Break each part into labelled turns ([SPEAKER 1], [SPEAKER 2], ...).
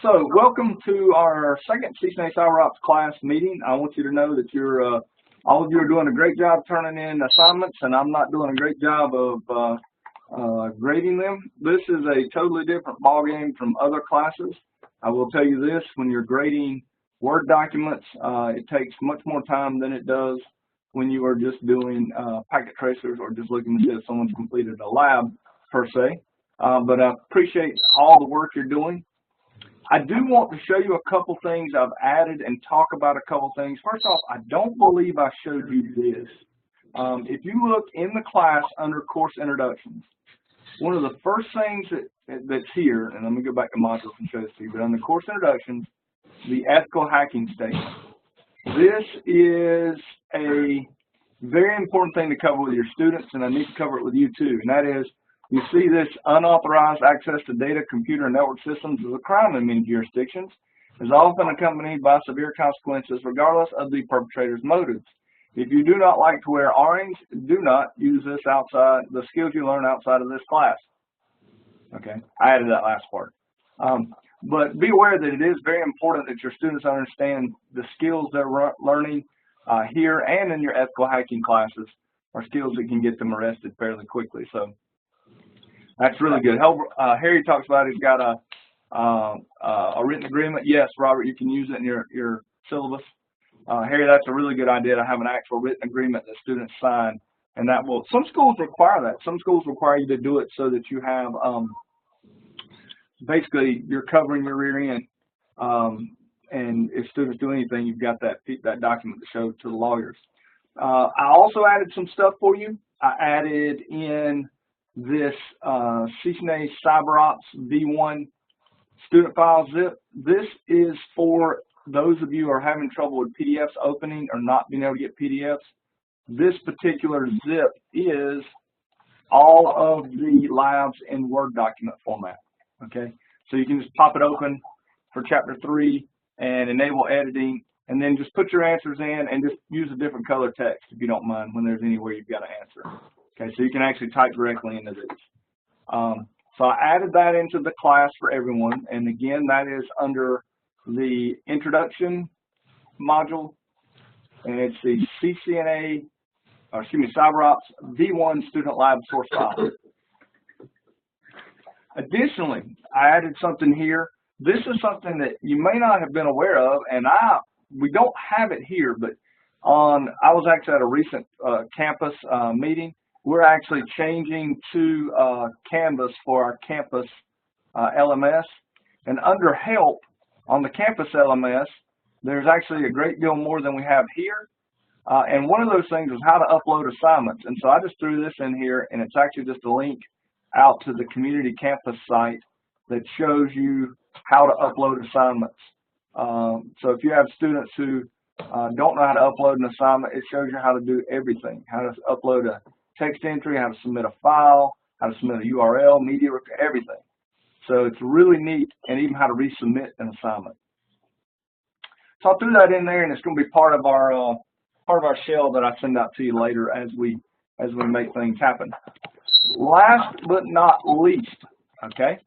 [SPEAKER 1] So, welcome to our second CCNA Cyberops class meeting. I want you to know that all of you are doing a great job turning in assignments, and I'm not doing a great job of grading them. This is a totally different ballgame from other classes. I will tell you this: when you're grading Word documents, it takes much more time than it does when you are just doing packet tracers or just looking to see if someone's completed a lab per se. But I appreciate all the work you're doing. I do want to show you a couple things I've added and talk about a couple things. First off, I don't believe I showed you this. If you look in the class under course introductions, one of the first things that's here, and let me go back to modules and show this to you, but under course introductions, the ethical hacking statement. This is a very important thing to cover with your students, and I need to cover it with you too, and that is, you see this unauthorized access to data, computer, and network systems is a crime in many jurisdictions, is often accompanied by severe consequences regardless of the perpetrator's motives. If you do not like to wear orange, do not use this outside, the skills you learn outside of this class. Okay, I added that last part. But be aware that it is very important that your students understand the skills they're learning here and in your ethical hacking classes are skills that can get them arrested fairly quickly. So that's really good. Harry talks about he's got a written agreement. Yes, Robert, you can use it in your syllabus. Harry, that's a really good idea to have an actual written agreement that students sign, and that will. Some schools require that. Some schools require you to do it so that you have basically you're covering your rear end, and if students do anything, you've got that document to show to the lawyers. I also added some stuff for you. I added in this CCNA Cyberops V1 student file zip. This is for those of you who are having trouble with PDFs opening or not being able to get PDFs. This particular zip is all of the labs in Word document format. Okay, so you can just pop it open for Chapter 3 and enable editing, and then just put your answers in and just use a different color text if you don't mind when there's anywhere you've got to answer. Okay, so you can actually type directly into this. So I added that into the class for everyone, and again, that is under the introduction module, and it's the Cyberops V1 Student Lab source file. Additionally, I added something here. This is something that you may not have been aware of, and we don't have it here, but I was actually at a recent campus meeting. We're actually changing to Canvas for our Campus LMS. And under Help on the Campus LMS, there's actually a great deal more than we have here. And one of those things is how to upload assignments. And so I just threw this in here, and it's actually just a link out to the community campus site that shows you how to upload assignments. So if you have students who don't know how to upload an assignment, it shows you how to do everything, how to upload a text entry, how to submit a file, how to submit a URL, media, everything. So it's really neat, and even how to resubmit an assignment. So I threw that in there, and it's going to be part of our shell that I send out to you later as we make things happen. Last but not least, okay,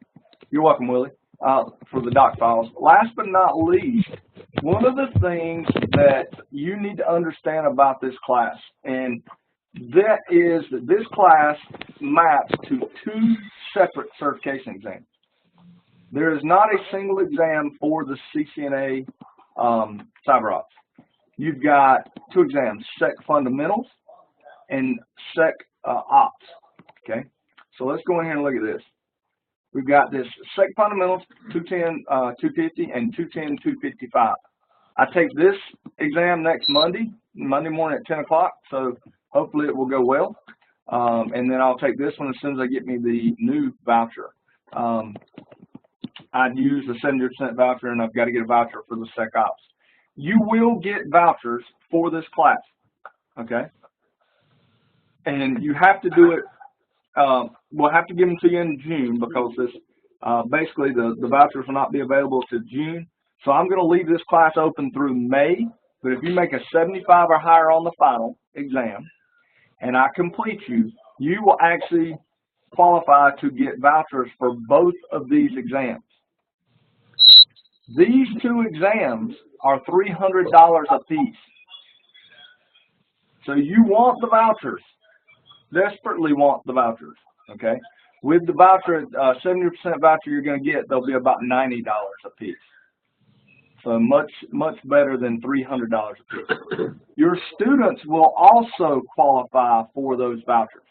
[SPEAKER 1] you're welcome, Willie, for the doc files. Last but not least, one of the things that you need to understand about this class, and that is that this class maps to 2 separate certification exams. There is not a single exam for the CCNA Cyberops. You've got 2 exams, Sec Fundamentals and Sec Ops. Okay, so let's go in here and look at this. We've got this Sec Fundamentals 210, 250, and 210, 255. I take this exam next Monday morning at 10 o'clock, so hopefully it will go well. And then I'll take this one as soon as I get me the new voucher. I'd use the 70% voucher, and I've got to get a voucher for the Sec Ops. You will get vouchers for this class, okay? And you have to do it, we'll have to give them to you in June because this, basically the vouchers will not be available to June. So I'm going to leave this class open through May, but if you make a 75 or higher on the final exam, and I complete you, you will actually qualify to get vouchers for both of these exams. These two exams are $300 a piece. So you want the vouchers, desperately want the vouchers, okay? With the voucher, 70% voucher you're going to get, they'll be about $90 a piece. So much better than $300 a piece. Your students will also qualify for those vouchers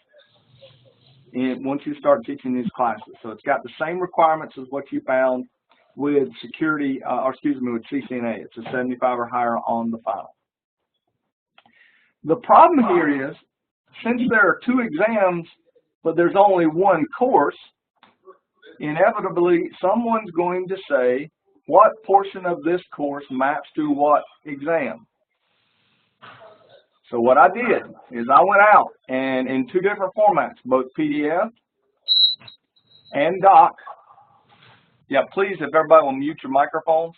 [SPEAKER 1] once you start teaching these classes. So it's got the same requirements as what you found with security, with CCNA. It's a 75 or higher on the final. The problem here is, since there are two exams, but there's only one course, inevitably someone's going to say, what portion of this course maps to what exam? So what I did is I went out and in two different formats, both PDF and doc. Yeah, please, if everybody will mute your microphones,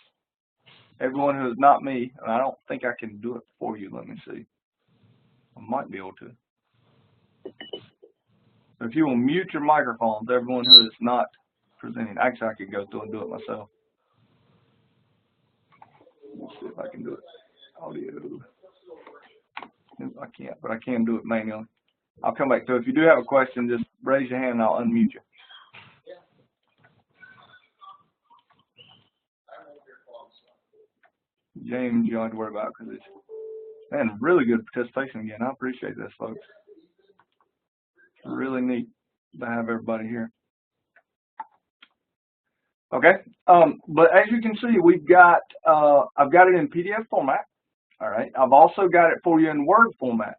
[SPEAKER 1] everyone who is not me, and I don't think I can do it for you. Let me see. I might be able to. So if you will mute your microphones, everyone who is not presenting. Actually, I could go through and do it myself. Let's see if I can do it. Audio. I can't, but I can do it manually. I'll come back to it. If you do have a question, just raise your hand and I'll unmute you. James, you don't have to worry about it because it's, man, really good participation again. I appreciate this, folks. It's really neat to have everybody here. Okay, but as you can see, we've got, I've got it in PDF format. All right, I've also got it for you in Word format.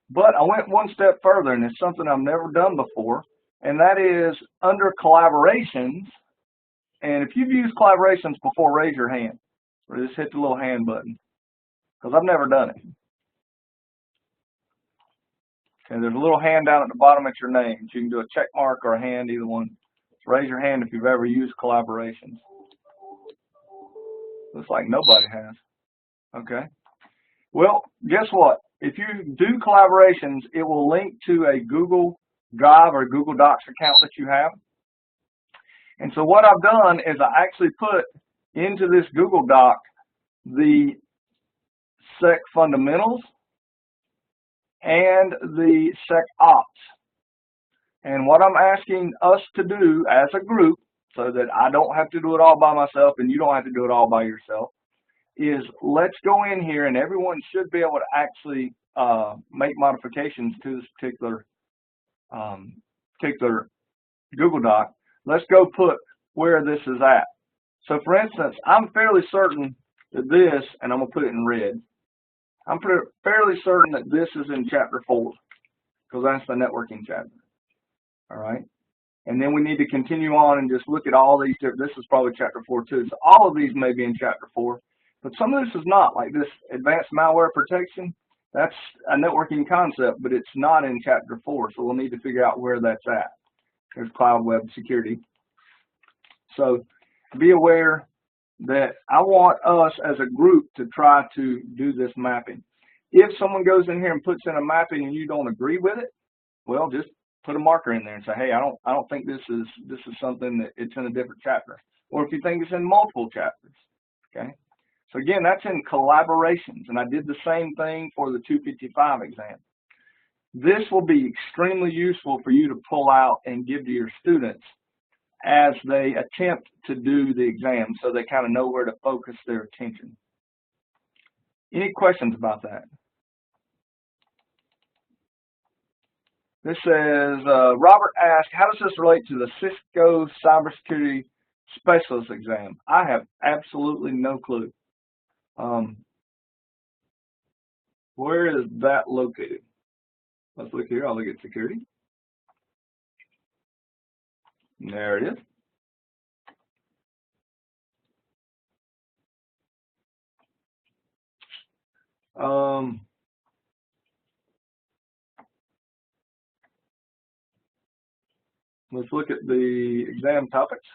[SPEAKER 1] But I went one step further, and it's something I've never done before, and that is under collaborations. And if you've used collaborations before, raise your hand, or just hit the little hand button, because I've never done it. Okay, there's a little hand down at the bottom at your name. So you can do a check mark or a hand, either one. So raise your hand if you've ever used collaborations. Looks like nobody has. Okay. Well, guess what? If you do collaborations, it will link to a Google Drive or Google Docs account that you have. And so what I've done is I actually put into this Google Doc the SEC fundamentals and the SecOps. And what I'm asking us to do as a group, so that I don't have to do it all by myself and you don't have to do it all by yourself, is let's go in here, and everyone should be able to actually make modifications to this particular Google Doc. Let's go put where this is at. So for instance, I'm fairly certain that this, and I'm going to put it in red, I'm fairly certain that this is in Chapter 4, because that's the networking chapter. All right? And then we need to continue on and just look at all these. This is probably Chapter 4 too. So all of these may be in Chapter 4. But some of this is not, like this advanced malware protection. That's a networking concept, but it's not in Chapter 4. So we'll need to figure out where that's at. There's cloud web security. So be aware that I want us as a group to try to do this mapping. If someone goes in here and puts in a mapping and you don't agree with it, well, just put a marker in there and say, hey, I don't think this is something that it's in a different chapter. Or if you think it's in multiple chapters, okay? So again, that's in collaborations, and I did the same thing for the 255 exam. This will be extremely useful for you to pull out and give to your students as they attempt to do the exam, so they kind of know where to focus their attention. Any questions about that? This says, Robert asked, how does this relate to the Cisco Cybersecurity Specialist exam? I have absolutely no clue. Where is that located? Let's look here. I'll look at security. There it is. Let's look at the exam topics.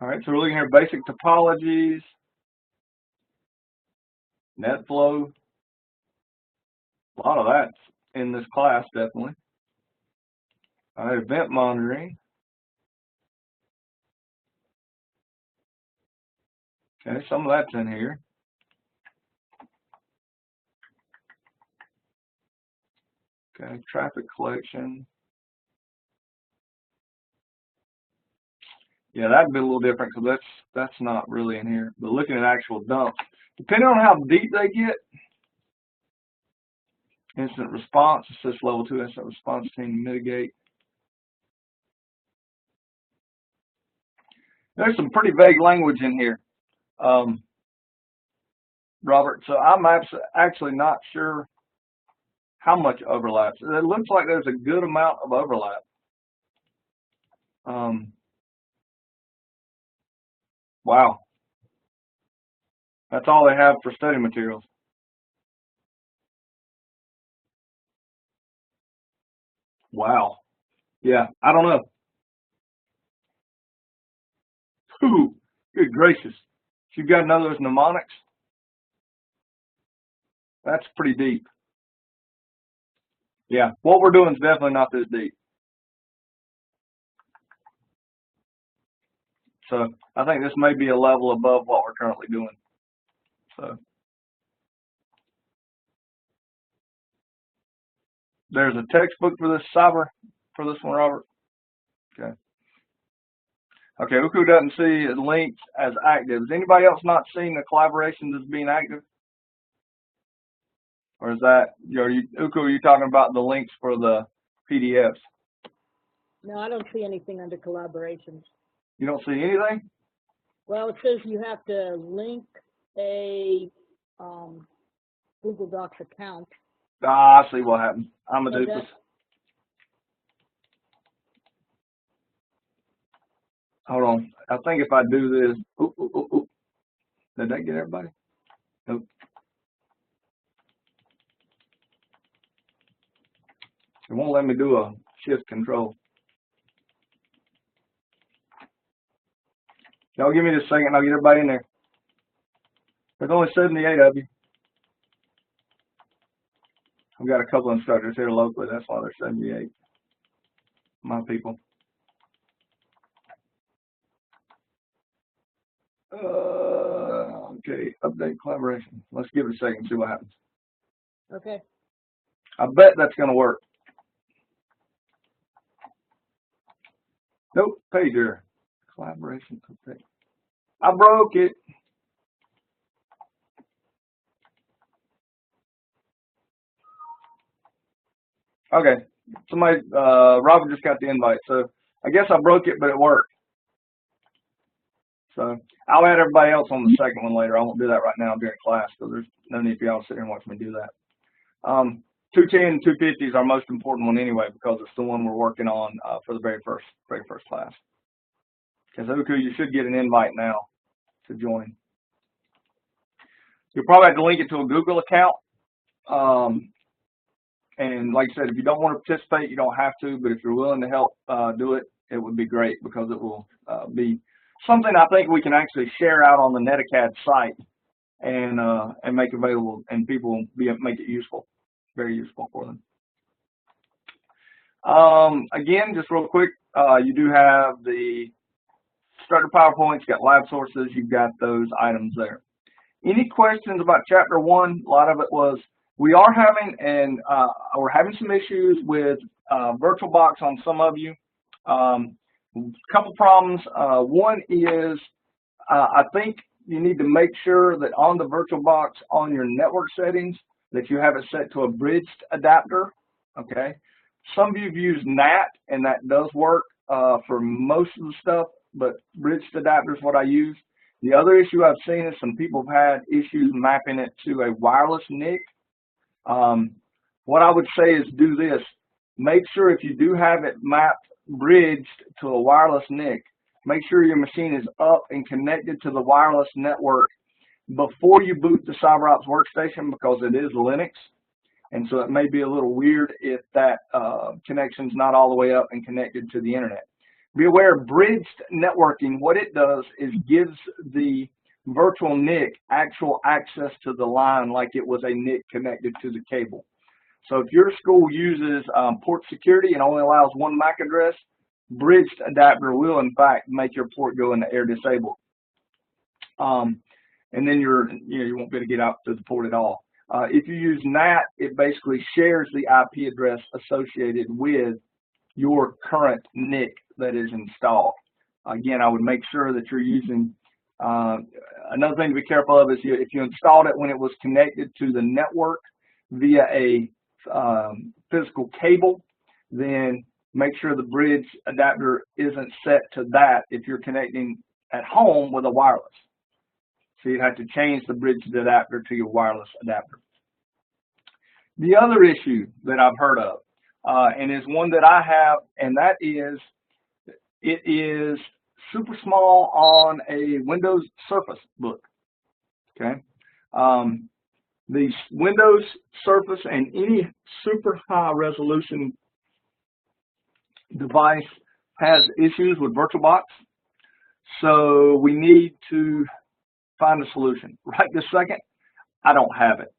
[SPEAKER 1] All right, so we're looking here, basic topologies. NetFlow. A lot of that's in this class, definitely. All right, event monitoring. Okay, some of that's in here. Okay, traffic collection. Yeah, that'd be a little different because that's not really in here. But looking at actual dumps, depending on how deep they get, incident response, it says level 2 incident response team mitigate. There's some pretty vague language in here, Robert. So I'm actually not sure how much overlaps. It looks like there's a good amount of overlap. Wow. That's all they have for study materials. Wow. Yeah, I don't know. Ooh, good gracious. You've got none of those mnemonics? That's pretty deep. Yeah, what we're doing is definitely not this deep. So I think this may be a level above what we're currently doing. So there's a textbook for this one, Robert. Okay. Okay, Uku doesn't see links as active. Has anybody else not seen the collaborations as being active? Or is that, Uku, are you talking about the links for the PDFs?
[SPEAKER 2] No, I don't see anything under collaborations.
[SPEAKER 1] You don't see anything?
[SPEAKER 2] Well, it says you have to link a Google Docs account.
[SPEAKER 1] Ah, I see what happened. I'm a doofus. Hold on. I think if I do this, did that get everybody? Nope. It won't let me do a shift control. Y'all give me just a second, I'll get everybody in there. There's only 78 of you. I've got a couple of instructors here locally, that's why there's 78. My people. Okay, update collaboration. Let's give it a second and see what happens.
[SPEAKER 2] Okay.
[SPEAKER 1] I bet that's going to work. Nope, pager. Collaboration update. I broke it. Okay, somebody, Robert just got the invite, so I guess I broke it, but it worked. So I'll add everybody else on the second one later. I won't do that right now during class, so there's no need for y'all to sit here and watch me do that. 210 and 250 is our most important one anyway, because it's the one we're working on for the very first class. Okay, so Uku, you should get an invite now to join. You'll probably have to link it to a Google account. And like I said, if you don't want to participate, you don't have to, but if you're willing to help do it, it would be great, because it will be something I think we can actually share out on the NetAcad site and make available, and people will make it useful, very useful for them. Again, just real quick, you do have the instructor PowerPoints, got live sources, you've got those items there. Any questions about Chapter 1? A lot of it was, we are having, and we're having some issues with VirtualBox on some of you. A couple problems. One is, I think you need to make sure that on the VirtualBox on your network settings that you have it set to a bridged adapter. Okay. Some of you have used NAT, and that does work for most of the stuff, but bridged adapter is what I use. The other issue I've seen is some people have had issues mapping it to a wireless NIC. What I would say is do this. Make sure if you do have it mapped, bridged to a wireless NIC, make sure your machine is up and connected to the wireless network before you boot the Cyberops workstation, because it is Linux. And so it may be a little weird if that connection's not all the way up and connected to the internet. Be aware of bridged networking. What it does is gives the virtual NIC actual access to the line like it was a NIC connected to the cable. So if your school uses port security and only allows one MAC address, bridged adapter will in fact make your port go into air disabled. And then you won't be able to get out to the port at all. If you use NAT, it basically shares the IP address associated with your current NIC that is installed. Again, I would make sure that you're using, another thing to be careful of is if you installed it when it was connected to the network via a physical cable, then make sure the bridge adapter isn't set to that if you're connecting at home with a wireless. So you'd have to change the bridge adapter to your wireless adapter. The other issue that I've heard of, and is one that I have, and that is, it is super small on a Windows Surface book, okay? The Windows Surface and any super high resolution device has issues with VirtualBox, so we need to find a solution. Right this second, I don't have it.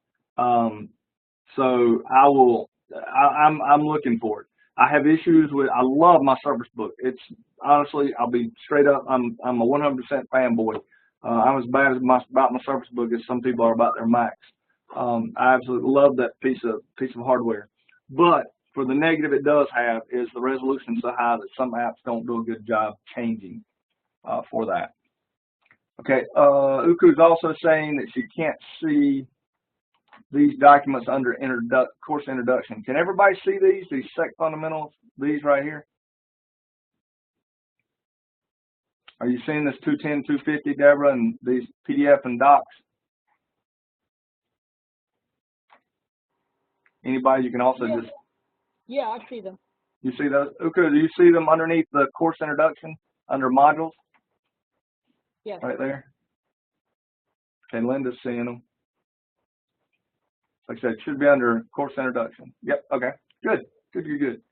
[SPEAKER 1] So I'm looking for it. I have issues with, I love my Surface book. It's honestly, I'll be straight up, I'm a 100% fanboy. I'm as bad about my Surface book as some people are about their Macs. I absolutely love that piece of hardware. But for the negative it does have is the resolution so high that some apps don't do a good job changing for that. Okay, Uku's also saying that she can't see these documents under course introduction. Can everybody see these SEC fundamentals, these right here? Are you seeing this 210, 250, Deborah, and these PDF and docs? Anybody, you can also just...
[SPEAKER 2] Yeah, I see them.
[SPEAKER 1] You see those? Uku, do you see them underneath the course introduction, under modules?
[SPEAKER 2] Yes.
[SPEAKER 1] Right there. Okay, Linda's seeing them. Like I said, it should be under course introduction. Yep, okay. Good. Good.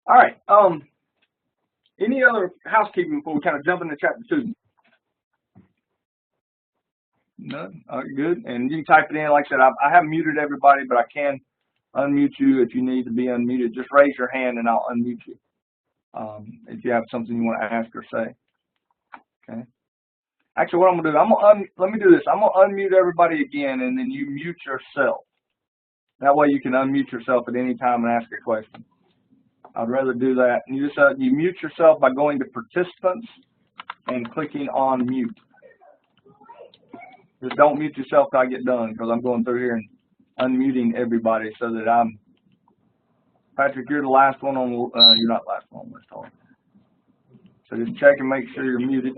[SPEAKER 1] All right. Any other housekeeping before we kind of jump into chapter 2? None? All right, good. And you can type it in. Like I said, I have muted everybody, but I can unmute you if you need to be unmuted. Just raise your hand and I'll unmute you if you have something you want to ask or say. Okay. Actually, what I'm going to do, let me do this. I'm going to unmute everybody again, and then you mute yourself. That way you can unmute yourself at any time and ask a question. I'd rather do that. And you just you mute yourself by going to participants and clicking on mute. Just don't mute yourself till I get done, because I'm going through here and unmuting everybody so that I'm. Patrick, you're the last one on. You're not the last one on this talk. So just check and make sure you're muted.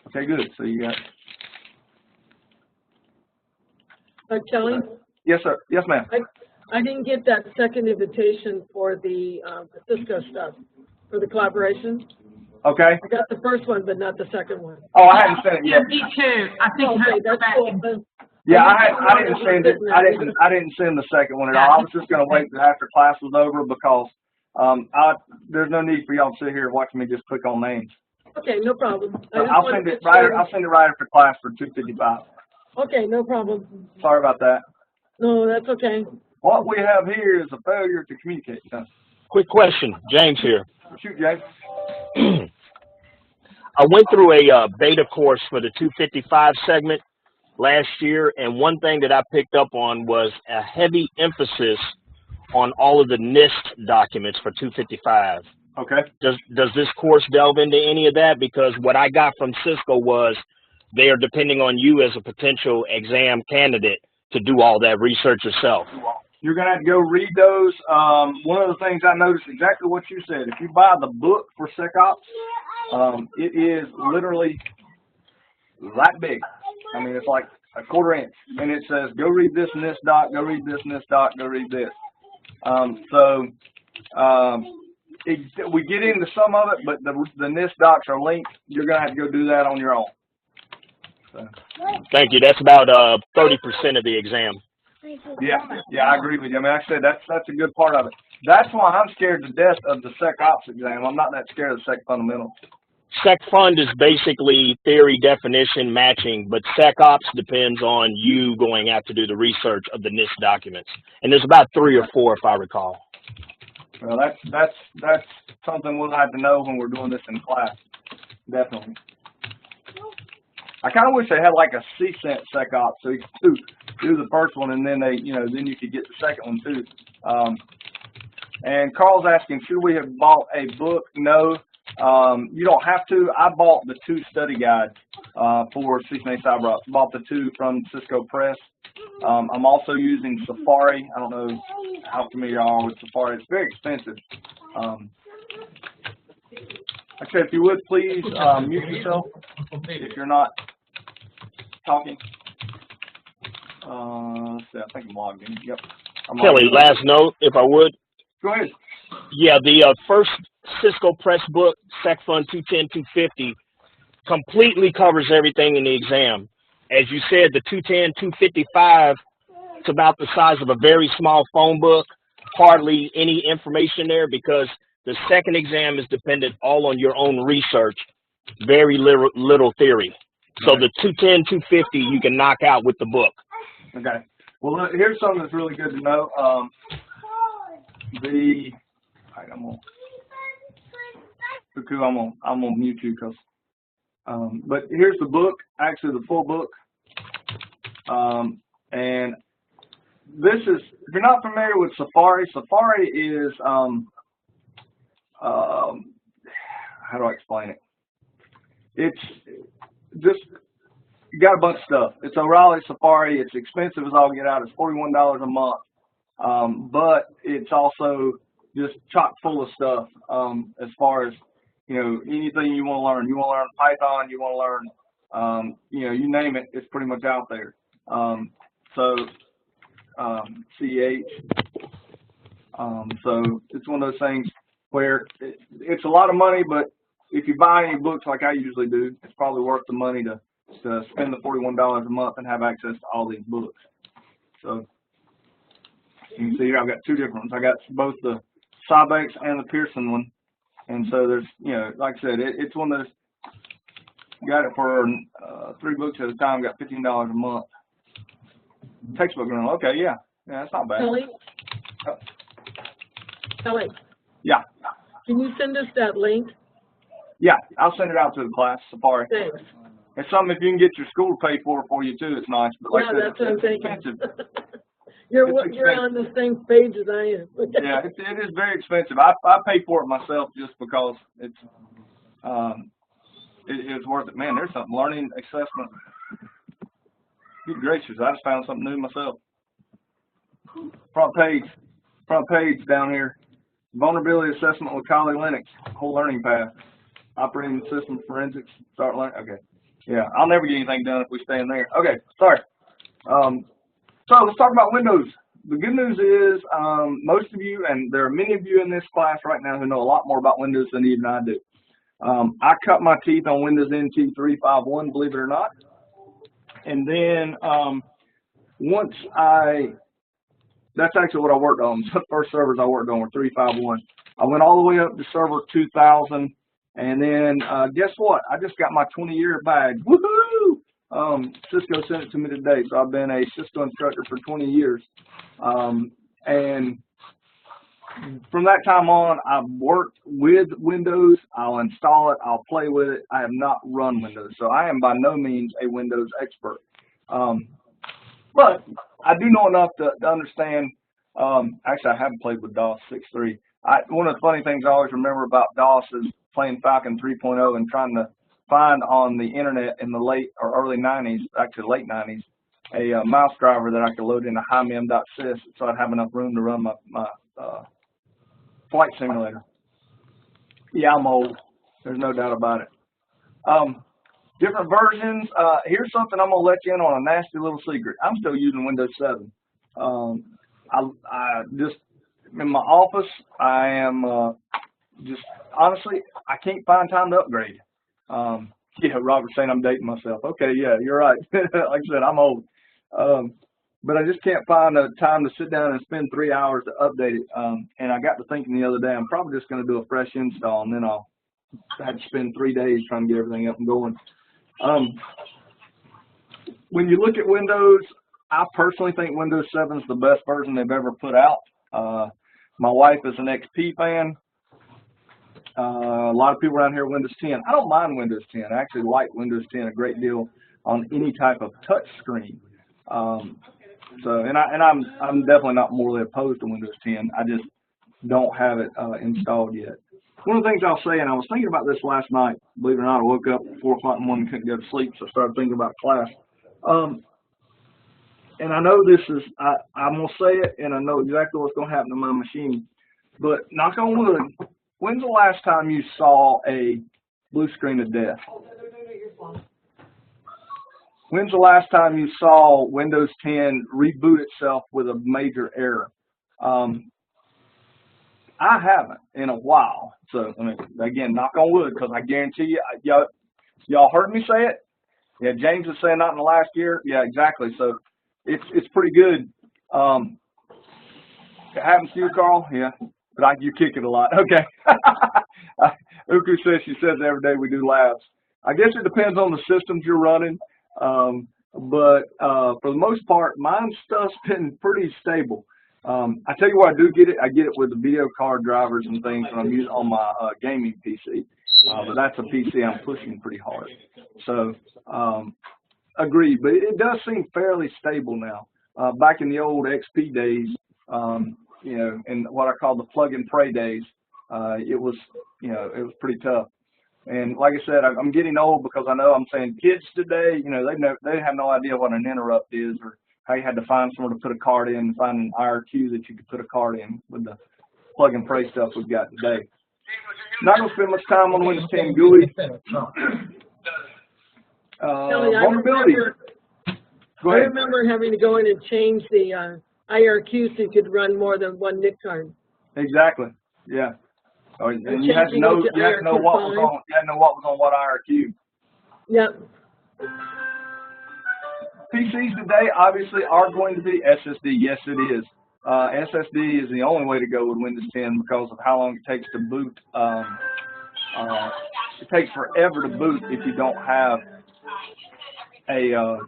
[SPEAKER 1] Okay, good. So you got.
[SPEAKER 3] Kelly?
[SPEAKER 1] Yes, sir. Yes, ma'am.
[SPEAKER 3] I didn't get that second invitation for the Cisco stuff, for the collaboration.
[SPEAKER 1] Okay.
[SPEAKER 3] I got the first one, but not the second one.
[SPEAKER 1] Oh, I hadn't sent it yet.
[SPEAKER 4] Yeah, me too. I think
[SPEAKER 3] okay, that's cool.
[SPEAKER 1] Yeah, I didn't send it. I didn't send the second one at all. I was just going to wait after class was over because there's no need for y'all to sit here and watch me just click on names.
[SPEAKER 3] Okay, no problem.
[SPEAKER 1] I'll send it right after class for 2:55.
[SPEAKER 3] Okay, no problem.
[SPEAKER 1] Sorry about that.
[SPEAKER 3] No, that's okay.
[SPEAKER 1] What we have here is a failure to communicate.
[SPEAKER 5] Quick question, James here.
[SPEAKER 1] Shoot, James.
[SPEAKER 5] I went through a beta course for the 255 segment last year, and one thing that I picked up on was a heavy emphasis on all of the NIST documents for 255.
[SPEAKER 1] Okay.
[SPEAKER 5] Does this course delve into any of that? Because what I got from Cisco was they are depending on you as a potential exam candidate to do all that research yourself.
[SPEAKER 1] You're going to have to go read those. One of the things I noticed, exactly what you said, if you buy the book for SecOps, it is literally that big. I mean, it's like a 1/4 inch. And it says, go read this NIST doc, go read this NIST doc, go read this. We get into some of it, but the NIST docs are linked. You're going to have to go do that on your own. So.
[SPEAKER 5] Thank you. That's about 30% of the exam.
[SPEAKER 1] Yeah, I agree with you. I mean, like I said, that's a good part of it. That's why I'm scared to death of the SecOps exam. I'm not that scared of the Sec Fundamentals.
[SPEAKER 5] SecFund is basically theory, definition, matching, but SecOps depends on you going out to do the research of the NIST documents. And there's about 3 or 4, if I recall.
[SPEAKER 1] Well, that's something we'll have to know when we're doing this in class. Definitely. I kind of wish they had like a CCNA SecOps, so you could do the first one, and then then you could get the second one too. And Carl's asking, should we have bought a book? No, you don't have to. I bought the 2 study guides for CCNA Cyberops. Bought the 2 from Cisco Press. I'm also using Safari. I don't know how familiar you are with Safari. It's very expensive. Like I said, if you would please mute yourself if you're not talking. Let's see, I think I'm logged in. Yep.
[SPEAKER 5] Kelly, last note, if I would.
[SPEAKER 1] Go ahead.
[SPEAKER 5] Yeah, the first Cisco Press book, SecFund 210-250, completely covers everything in the exam. As you said, the 210-255, it's about the size of a very small phone book, hardly any information there because the second exam is dependent all on your own research, very little theory. So the 210-250 you can knock out with the book.
[SPEAKER 1] Okay. Well, look, here's something that's really good to know. All right, I'm gonna mute you because. But here's the book, actually the full book. And this is, if you're not familiar with Safari, Safari is how do I explain it? It's just, you got a bunch of stuff. It's O'Reilly Safari. It's expensive as all get out. It's $41 a month. But it's also just chock full of stuff as far as, anything you want to learn. You want to learn Python, you want to learn, you name it, it's pretty much out there. So it's one of those things where it's a lot of money, but if you buy any books like I usually do, it's probably worth the money to spend the $41 a month and have access to all these books. So you can see here I've got 2 different ones. I got both the Cybex and the Pearson one. And so there's, like I said, it's one of those, got it for 3 books at a time, got $15 a month. Textbook rental, okay, yeah, that's not bad.
[SPEAKER 3] Kelly.
[SPEAKER 1] Yeah.
[SPEAKER 3] Can you send us that link?
[SPEAKER 1] Yeah, I'll send it out to the class, Safari.
[SPEAKER 3] Thanks.
[SPEAKER 1] It's something if you can get your school to pay for you too, it's nice. But like
[SPEAKER 3] That's what I'm thinking.
[SPEAKER 1] Expensive.
[SPEAKER 3] You're on the same page as I am.
[SPEAKER 1] Yeah, it is very expensive. I pay for it myself just because it's worth it. Man, there's something, learning assessment. Good gracious, I just found something new myself. Front page down here. Vulnerability assessment with Kali Linux, whole learning path. Operating system forensics, start learning. Okay. Yeah, I'll never get anything done if we stay in there. Okay, sorry. So let's talk about Windows. The good news is most of you, and there are many of you in this class right now who know a lot more about Windows than even I do. I cut my teeth on Windows NT 3.5.1, believe it or not. And then that's actually what I worked on. The first servers I worked on were 3.5.1. I went all the way up to server 2000, and then guess what? I just got my 20-year badge. Woohoo! Cisco sent it to me today, so I've been a Cisco instructor for 20 years. And from that time on, I've worked with Windows. I'll install it. I'll play with it. I have not run Windows, so I am by no means a Windows expert. But I do know enough to understand. Actually, I haven't played with DOS 6.3. One of the funny things I always remember about DOS is playing Falcon 3.0 and trying to find on the internet in the late or early 90s, actually late 90s, a mouse driver that I could load into HighMem.sys so I'd have enough room to run my flight simulator. Yeah, I'm old. There's no doubt about it. Different versions. Here's something I'm going to let you in on a nasty little secret. I'm still using Windows 7. I just, in my office, I am just, honestly, I can't find time to upgrade. Yeah, Robert's saying I'm dating myself. Okay, yeah, you're right. Like I said, I'm old. But I just can't find the time to sit down and spend 3 hours to update it. And I got to thinking the other day, I'm probably just going to do a fresh install, and then I'll had to spend 3 days trying to get everything up and going. When you look at Windows, I personally think Windows 7 is the best version they've ever put out. My wife is an XP fan. A lot of people around here Windows 10. I don't mind Windows 10. I actually like Windows 10 a great deal on any type of touch screen. I'm definitely not morally opposed to Windows 10. I just don't have it installed yet. One of the things I'll say, and I was thinking about this last night, believe it or not, I woke up at 4 o'clock in the morning, couldn't go to sleep, so I started thinking about class. And I know this is, I'm going to say it, and I know exactly what's going to happen to my machine, but knock on wood, when's the last time you saw a blue screen of death? When's the last time you saw Windows 10 reboot itself with a major error? I haven't in a while. So, I mean, again, knock on wood, because I guarantee you, y'all heard me say it? Yeah, James was saying not in the last year. Yeah, exactly. So it's pretty good. It happens to you, Carl? Yeah, but you kick it a lot. Okay. Uku says she says every day we do labs. I guess it depends on the systems you're running. But for the most part, my stuff's been pretty stable. I tell you what, I do get it. I get it with the video card drivers and things when I'm using on my gaming PC. But that's a PC I'm pushing pretty hard. So, agree. But it does seem fairly stable now. Back in the old XP days, you know, in what I call the plug and pray days, it was, you know, it was pretty tough. And like I said, I'm getting old because I know I'm saying kids today, you know, they have no idea what an interrupt is or how you had to find somewhere to put a card in and find an IRQ that you could put a card in with the plug and pray stuff we've got today. Not going to spend much time on Windows 10 GUI. Vulnerability.
[SPEAKER 3] I remember having to go in and change the IRQ so you could run more than one NIC card.
[SPEAKER 1] Exactly. Yeah. And you had to know what was on what IRQ.
[SPEAKER 3] Yep.
[SPEAKER 1] PCs today obviously are going to be SSD. Yes, it is. SSD is the only way to go with Windows 10 because of how long it takes to boot. It takes forever to boot if you don't have an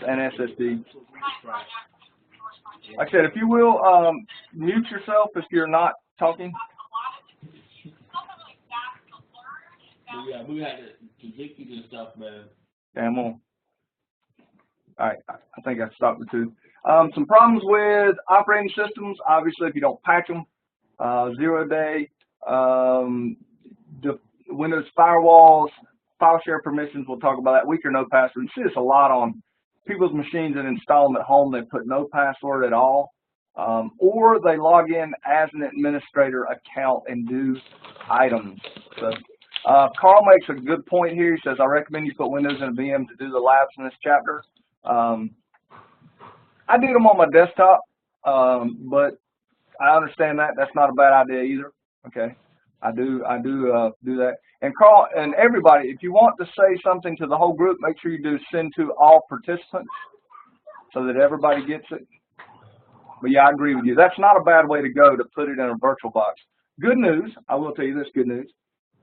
[SPEAKER 1] SSD. Like I said, if you will, mute yourself if you're not talking.
[SPEAKER 4] Yeah, we had to get you and stuff, man.
[SPEAKER 1] Damn on. All right, I think I stopped the two. Some problems with operating systems. Obviously, if you don't patch them, 0-day, the Windows firewalls, file share permissions. We'll talk about that. Weak or no password. You see this a lot on people's machines that install them at home. They put no password at all, or they log in as an administrator account and do items. So, Carl makes a good point here. He says, I recommend you put Windows in a VM to do the labs in this chapter. I do them on my desktop, but I understand that. That's not a bad idea either. Okay, I do do that. And Carl and everybody, if you want to say something to the whole group, make sure you do send to all participants so that everybody gets it. But yeah, I agree with you. That's not a bad way to go to put it in a virtual box. Good news, I will tell you this good news.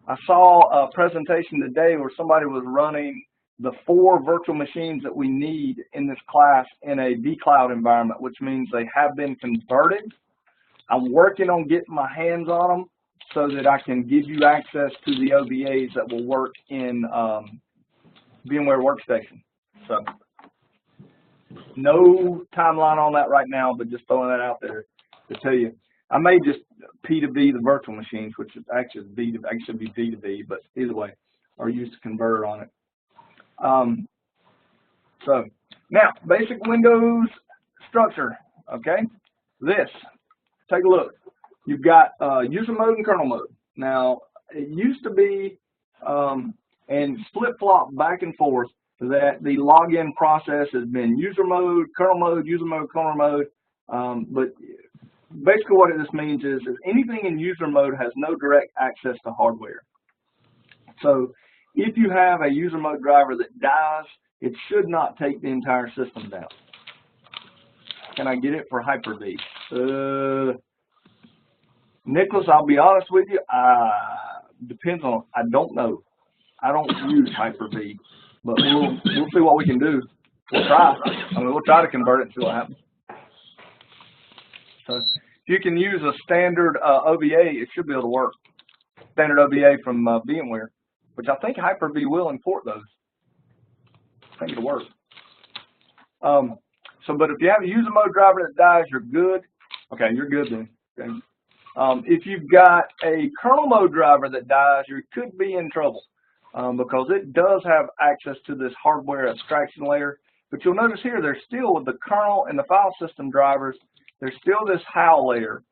[SPEAKER 1] I saw a presentation today where somebody was running the 4 virtual machines that we need in this class in a vCloud environment, which means they have been converted. I'm working on getting my hands on them so that I can give you access to the OVAs that will work in VMware Workstation. So, no timeline on that right now, but just throwing that out there to tell you. I may just P2B the virtual machines, which is actually should be V2B, but either way, or use the converter on it. So now basic Windows structure. Okay, this. Take a look. You've got user mode and kernel mode. Now it used to be and flip-flop back and forth that the login process has been user mode, kernel mode, user mode, kernel mode, but basically what this means is anything in user mode has no direct access to hardware. So if you have a user mode driver that dies, it should not take the entire system down. Can I get it for Hyper-V? Nicholas, I'll be honest with you, depends on, I don't know. I don't use Hyper-V, but we'll see what we can do. We'll try. I mean, we'll try to convert it and see what happens. So if you can use a standard OVA, it should be able to work. Standard OVA from VMware, which I think Hyper-V will import those. I think it'll work. But if you have a user mode driver that dies, you're good. Okay, you're good then. Okay. If you've got a kernel mode driver that dies, you could be in trouble because it does have access to this hardware abstraction layer. But you'll notice here, there's still with the kernel and the file system drivers, there's still this HAL layer.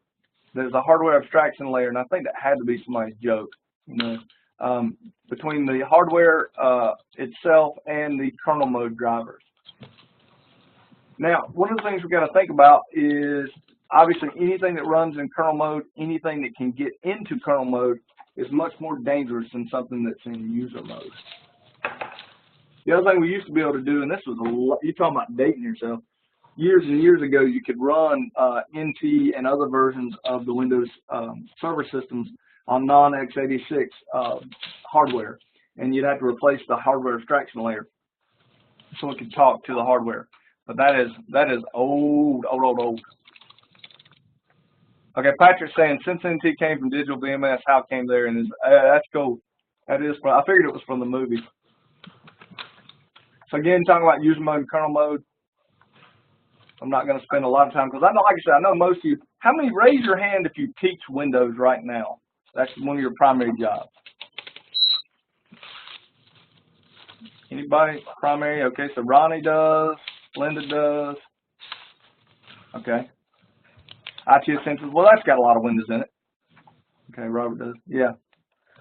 [SPEAKER 1] There's a hardware abstraction layer, and I think that had to be somebody's joke, you know, between the hardware itself and the kernel mode drivers. Now, one of the things we've got to think about is obviously anything that runs in kernel mode, anything that can get into kernel mode is much more dangerous than something that's in user mode. The other thing we used to be able to do, and this was a lot, you're talking about dating yourself, years and years ago you could run NT and other versions of the Windows server systems on non-x86 hardware, and you'd have to replace the hardware abstraction layer so it could talk to the hardware. But that is old. Okay, Patrick's saying since NT came from digital VMS, how came there? And that's cool. That is. I figured it was from the movie. So again, talking about user mode and kernel mode. I'm not going to spend a lot of time because I know, like I said, I know most of you. How many? Raise your hand if you teach Windows right now. That's one of your primary jobs. Anybody primary? Okay, so Ronnie does. Linda does. Okay. IT Essentials. Well, that's got a lot of Windows in it. Okay, Robert does. Yeah.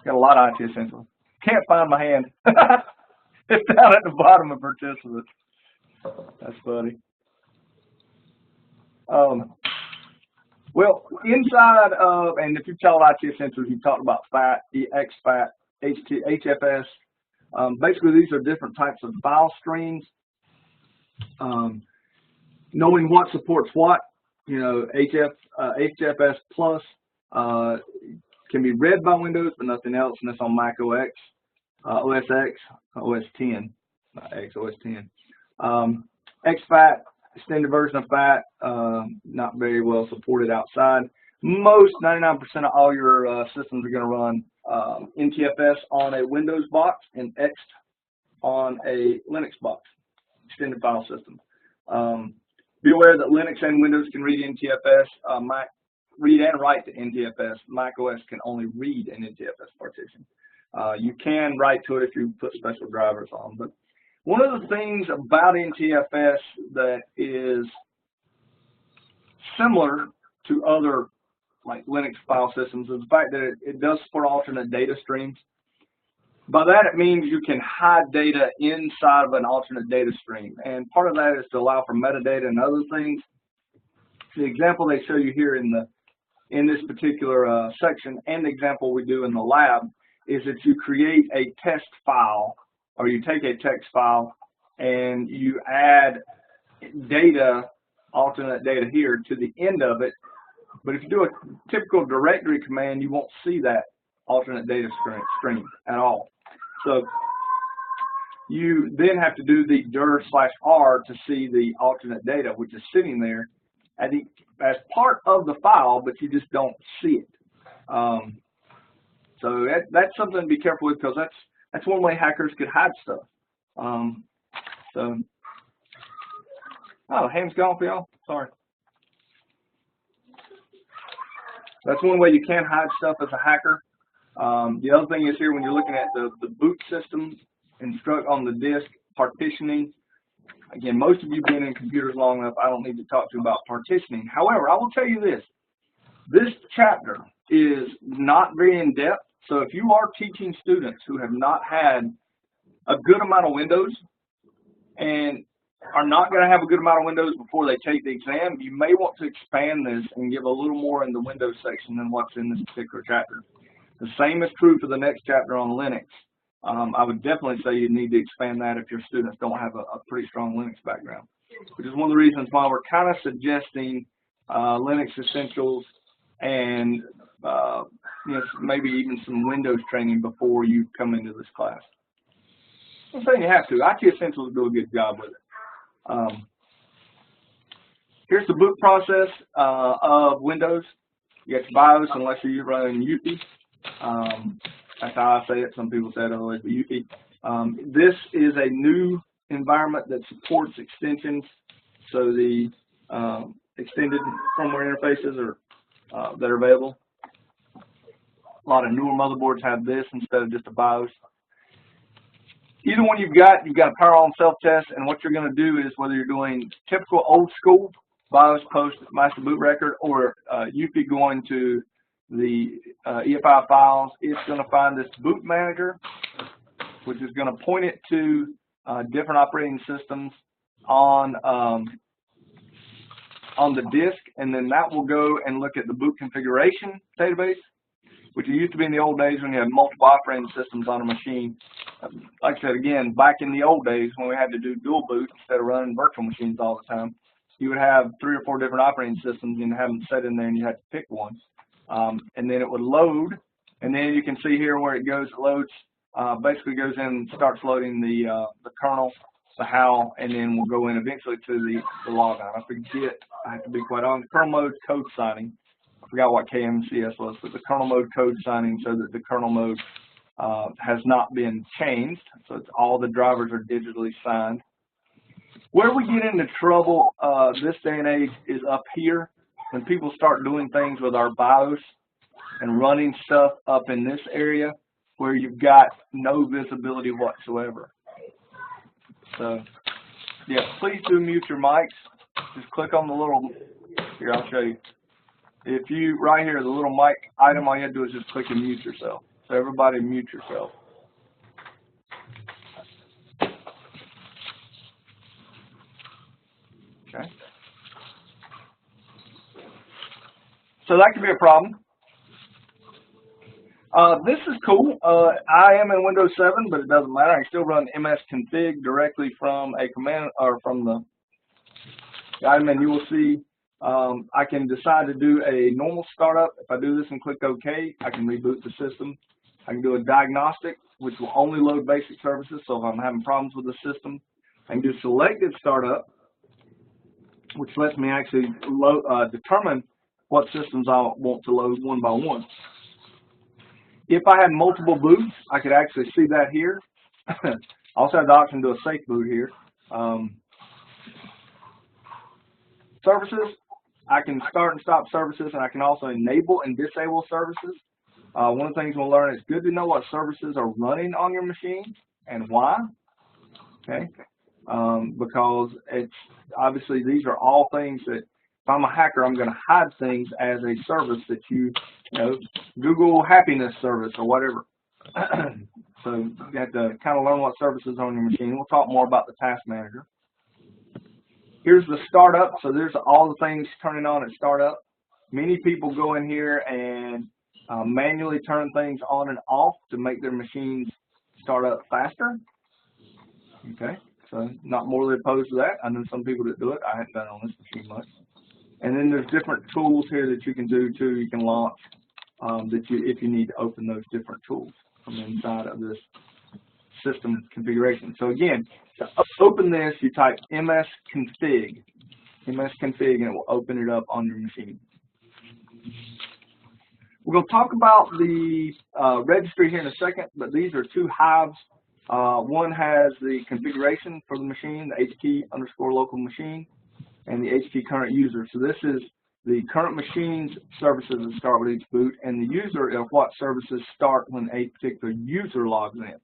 [SPEAKER 1] Got a lot of IT Essentials. Can't find my hand. It's down at the bottom of participants. That's funny. Well, inside of, and if you've taught IT Essentials, you've talked about FAT, XFAT, HFS. Basically, these are different types of file streams. Knowing what supports what, you know, HFS plus can be read by Windows, but nothing else, and that's on Mac OS, OS X, OS 10, not X, OS 10. XFAT, extended version of FAT, not very well supported outside. Most, 99% of all your systems are going to run NTFS on a Windows box and X on a Linux box. Extended file system. Be aware that Linux and Windows can read NTFS, Mac read and write to NTFS. Mac OS can only read an NTFS partition. You can write to it if you put special drivers on. But one of the things about NTFS that is similar to other like Linux file systems is the fact that it does support alternate data streams. By that, it means you can hide data inside of an alternate data stream. And part of that is to allow for metadata and other things. The example they show you here in this particular section and the example we do in the lab is that you create a test file, or you take a text file and you add data, alternate data here to the end of it. But if you do a typical directory command, you won't see that alternate data stream at all. So you then have to do the dir/r to see the alternate data, which is sitting there as part of the file, but you just don't see it. So that's something to be careful with, because that's one way hackers could hide stuff. Oh, hand's gone for y'all. Sorry. That's one way you can hide stuff as a hacker. The other thing is here, when you're looking at the boot system, instruct on the disk partitioning. Again, most of you being in computers long enough, I don't need to talk to you about partitioning. However, I will tell you this. This chapter is not very in-depth, so if you are teaching students who have not had a good amount of Windows and are not going to have a good amount of Windows before they take the exam, you may want to expand this and give a little more in the Windows section than what's in this particular chapter. The same is true for the next chapter on Linux. I would definitely say you need to expand that if your students don't have a pretty strong Linux background, which is one of the reasons why we're kind of suggesting Linux Essentials and maybe even some Windows training before you come into this class. I'm saying you have to. IT Essentials will do a good job with it. Here's the boot process of Windows. You got your BIOS unless you're running UFI. That's how I say it. Some people say it otherwise, but UFI. This is a new environment that supports extensions. So the extended firmware interfaces are that are available. A lot of newer motherboards have this instead of just a BIOS. Either one you've got a power on self-test, and what you're going to do is whether you're doing typical old school BIOS post master boot record or UFI going to the EFI files, it's going to find this boot manager, which is going to point it to different operating systems on the disk, and then that will go and look at the boot configuration database, which it used to be in the old days when you had multiple operating systems on a machine. Like I said, again, back in the old days when we had to do dual boot instead of running virtual machines all the time, you would have 3 or 4 different operating systems and have them set in there and you had to pick one. And then it would load, and then you can see here where it goes, it loads, basically goes in and starts loading the kernel, the HAL, and then we'll go in eventually to the logon. I have to be quite honest, kernel mode code signing. I forgot what KMCS was, but the kernel mode code signing so that the kernel mode has not been changed. So it's all the drivers are digitally signed. Where we get into trouble this day and age is up here when people start doing things with our BIOS and running stuff up in this area where you've got no visibility whatsoever. So, yeah, please do mute your mics. Just click on the little, here, I'll show you. If you, right here, the little mic item, all you have to do is just click and mute yourself. So everybody mute yourself. Okay. So that could be a problem. This is cool. I am in Windows 7, but it doesn't matter. I can still run MSCONFIG directly from a command or from the item, and you will see I can decide to do a normal startup. If I do this and click OK, I can reboot the system. I can do a diagnostic, which will only load basic services. So if I'm having problems with the system, I can do selected startup, which lets me actually determine what systems I want to load one by one. If I had multiple boots, I could actually see that here. I also have the option to do a safe boot here. Services, I can start and stop services, and I can also enable and disable services. One of the things we'll learn is good to know what services are running on your machine and why. Okay, because it's obviously these are all things that if I'm a hacker, I'm going to hide things as a service that you know, Google happiness service or whatever. So you have to kind of learn what services are on your machine. We'll talk more about the task manager. Here's the startup. So there's all the things turning on at startup. Many people go in here and manually turn things on and off to make their machines start up faster. Okay, so not morally opposed to that. I know some people that do it. I haven't done it on this machine much. And then there's different tools here that you can do too. You can launch if you need to open those different tools from inside of this system configuration. So again, to open this, you type MSCONFIG, and it will open it up on your machine. We're going to talk about the registry here in a second, but these are two hives. One has the configuration for the machine, the HT_local machine, and the HT current user. So this is the current machine's services that start with each boot, and the user of what services start when a particular user logs in.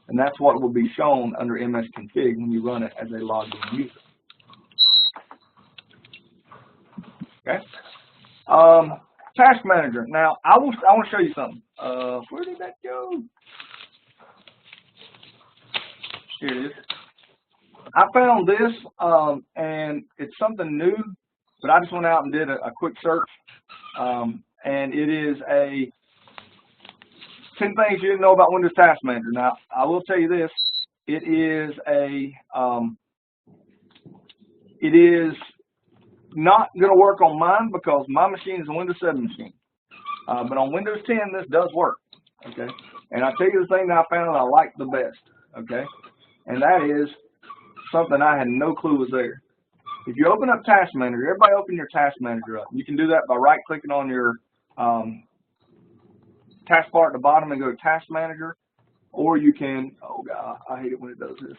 [SPEAKER 1] And that's what will be shown under MSCONFIG when you run it as a logged in user. Okay. Task manager. Now I want to show you something. Where did that go? Here it is. I found this, and it's something new, but I just went out and did a quick search, and it is a 10 things you didn't know about Windows Task Manager. Now, I will tell you this, it is not going to work on mine because my machine is a Windows 7 machine. But on Windows 10, this does work, okay? And I'll tell you the thing that I found that I like the best, okay? And that is something I had no clue was there. If you open up Task Manager, everybody open your Task Manager up. You can do that by right-clicking on your taskbar at the bottom and go to Task Manager, or you can, oh God, I hate it when it does this.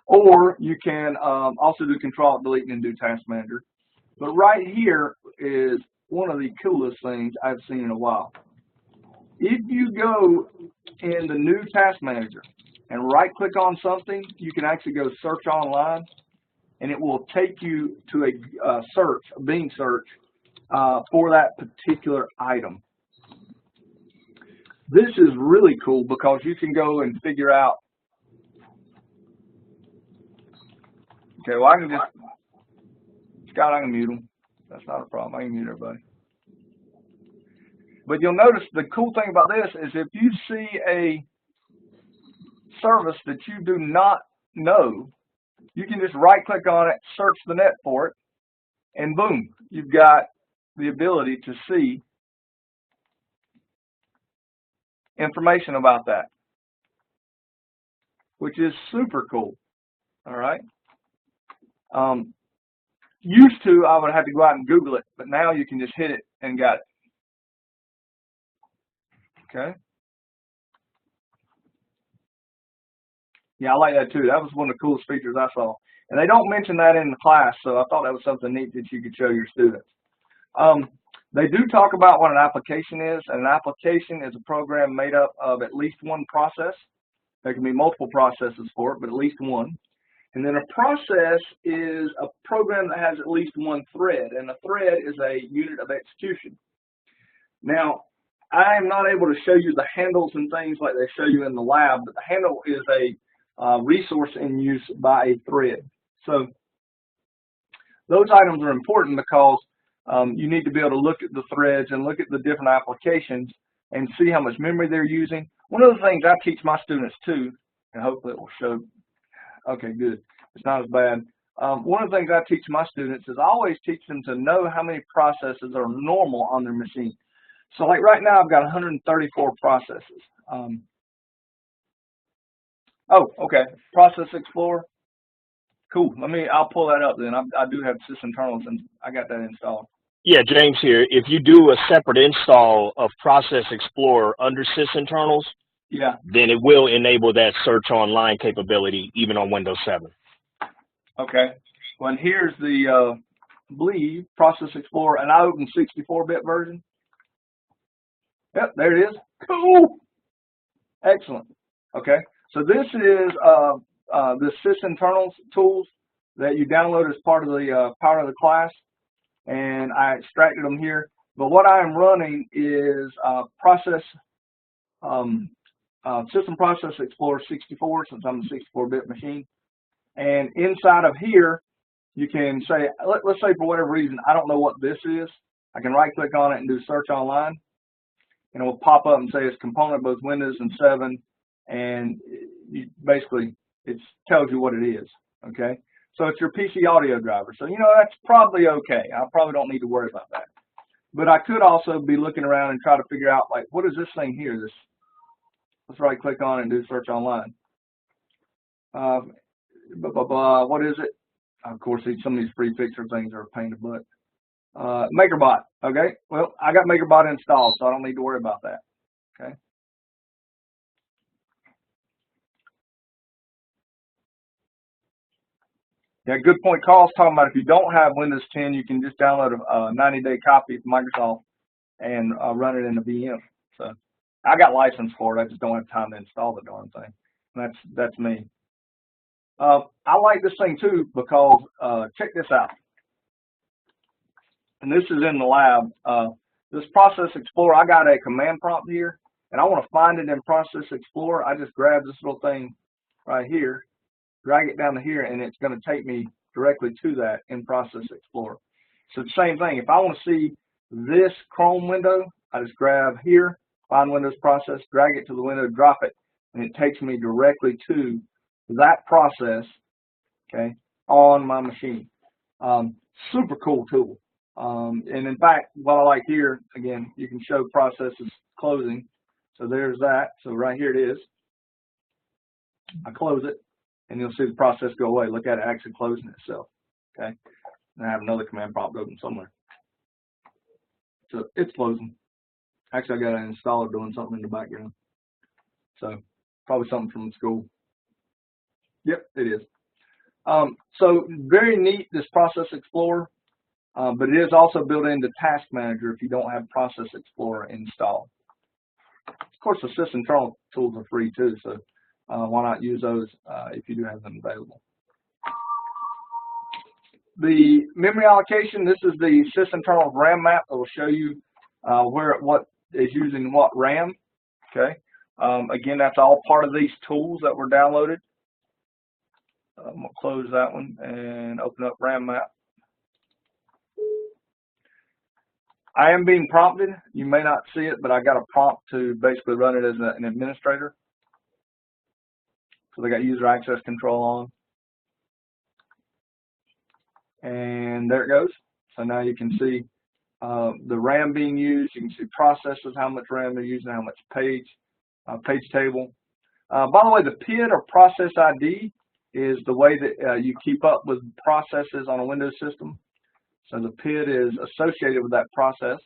[SPEAKER 1] Or you can also do Control-Delete and do Task Manager. But right here is one of the coolest things I've seen in a while. If you go in the new Task Manager and right-click on something, you can actually go search online, and it will take you to a search, a Bing search, for that particular item. This is really cool because you can go and figure out. Okay, well I can just, Scott, I can mute them. That's not a problem. I can mute everybody. But you'll notice the cool thing about this is if you see a service that you do not know, you can just right-click on it, search the net for it, and boom, you've got the ability to see information about that, which is super cool. All right. Used to, I would have to go out and Google it, but now you can just hit it and got it. Okay. Yeah, I like that too. That was one of the coolest features I saw. And they don't mention that in the class, so I thought that was something neat that you could show your students. They do talk about what an application is. An application is a program made up of at least one process. There can be multiple processes for it, but at least one. And then a process is a program that has at least one thread, and a thread is a unit of execution. Now, I am not able to show you the handles and things like they show you in the lab, but the handle is a resource in use by a thread. So those items are important because you need to be able to look at the threads and look at the different applications and see how much memory they're using. One of the things I teach my students too, and hopefully it will show. Okay, good. It's not as bad. One of the things I teach my students is I always teach them to know how many processes are normal on their machine. So like right now, I've got 134 processes. Oh, okay. Process Explorer. Cool. I'll pull that up then. I do have sysinternals and I got that installed.
[SPEAKER 5] Yeah, James here. If you do a separate install of Process Explorer under sysinternals,
[SPEAKER 1] yeah,
[SPEAKER 5] then it will enable that search online capability even on Windows 7.
[SPEAKER 1] Okay. Well, and here's the, I believe, Process Explorer, and I opened 64-bit version. Yep, there it is. Cool. Excellent. Okay. So this is the sysinternals tools that you download as part of the Power of the Class, and I extracted them here. But what I'm running is System Process Explorer 64, since I'm a 64-bit machine. And inside of here, you can say, let's say for whatever reason, I don't know what this is. I can right-click on it and do search online, and it will pop up and say it's component both Windows and 7, and basically it tells you what it is. Okay, so it's your PC audio driver. So you know that's probably okay. I probably don't need to worry about that. But I could also be looking around and try to figure out, like, what is this thing here? Let's right-click on it and do search online. What is it? Of course, some of these free fixer things are a pain in the butt. MakerBot. Okay. Well, I got MakerBot installed, so I don't need to worry about that. Okay. Yeah, good point. Carl's talking about if you don't have Windows 10, you can just download a 90-day copy from Microsoft and run it in the VM. So I got license for it. I just don't have time to install the darn thing. And that's me. I like this thing too because check this out. And this is in the lab. This Process Explorer, I got a command prompt here, and I want to find it in Process Explorer. I just grab this little thing right here, drag it down to here, and it's going to take me directly to that in Process Explorer. So the same thing. If I want to see this Chrome window, I just grab here, find Windows Process, drag it to the window, drop it, and it takes me directly to that process, okay, on my machine. Super cool tool. And in fact, what I like here, again, you can show processes closing. So there's that. So right here it is. I close it, and you'll see the process go away. Look at it actually closing itself. Okay. And I have another command prompt open somewhere. So it's closing. Actually, I got an installer doing something in the background. So probably something from school. Yep, it is. So very neat, this Process Explorer, but it is also built into Task Manager if you don't have Process Explorer installed. Of course, the sysinternal tools are free too, so why not use those if you do have them available. The memory allocation, this is the sysinternal RAM map that will show you what is using what RAM. Okay. Again, that's all part of these tools that were downloaded. I'm going to close that one and open up RAM map. I am being prompted. You may not see it, but I got a prompt to basically run it as an administrator. So they got user access control on. And there it goes. So now you can see the RAM being used. You can see processes, how much RAM they're using, how much page table. By the way, the PID or process ID is the way that you keep up with processes on a Windows system. So the PID is associated with that process.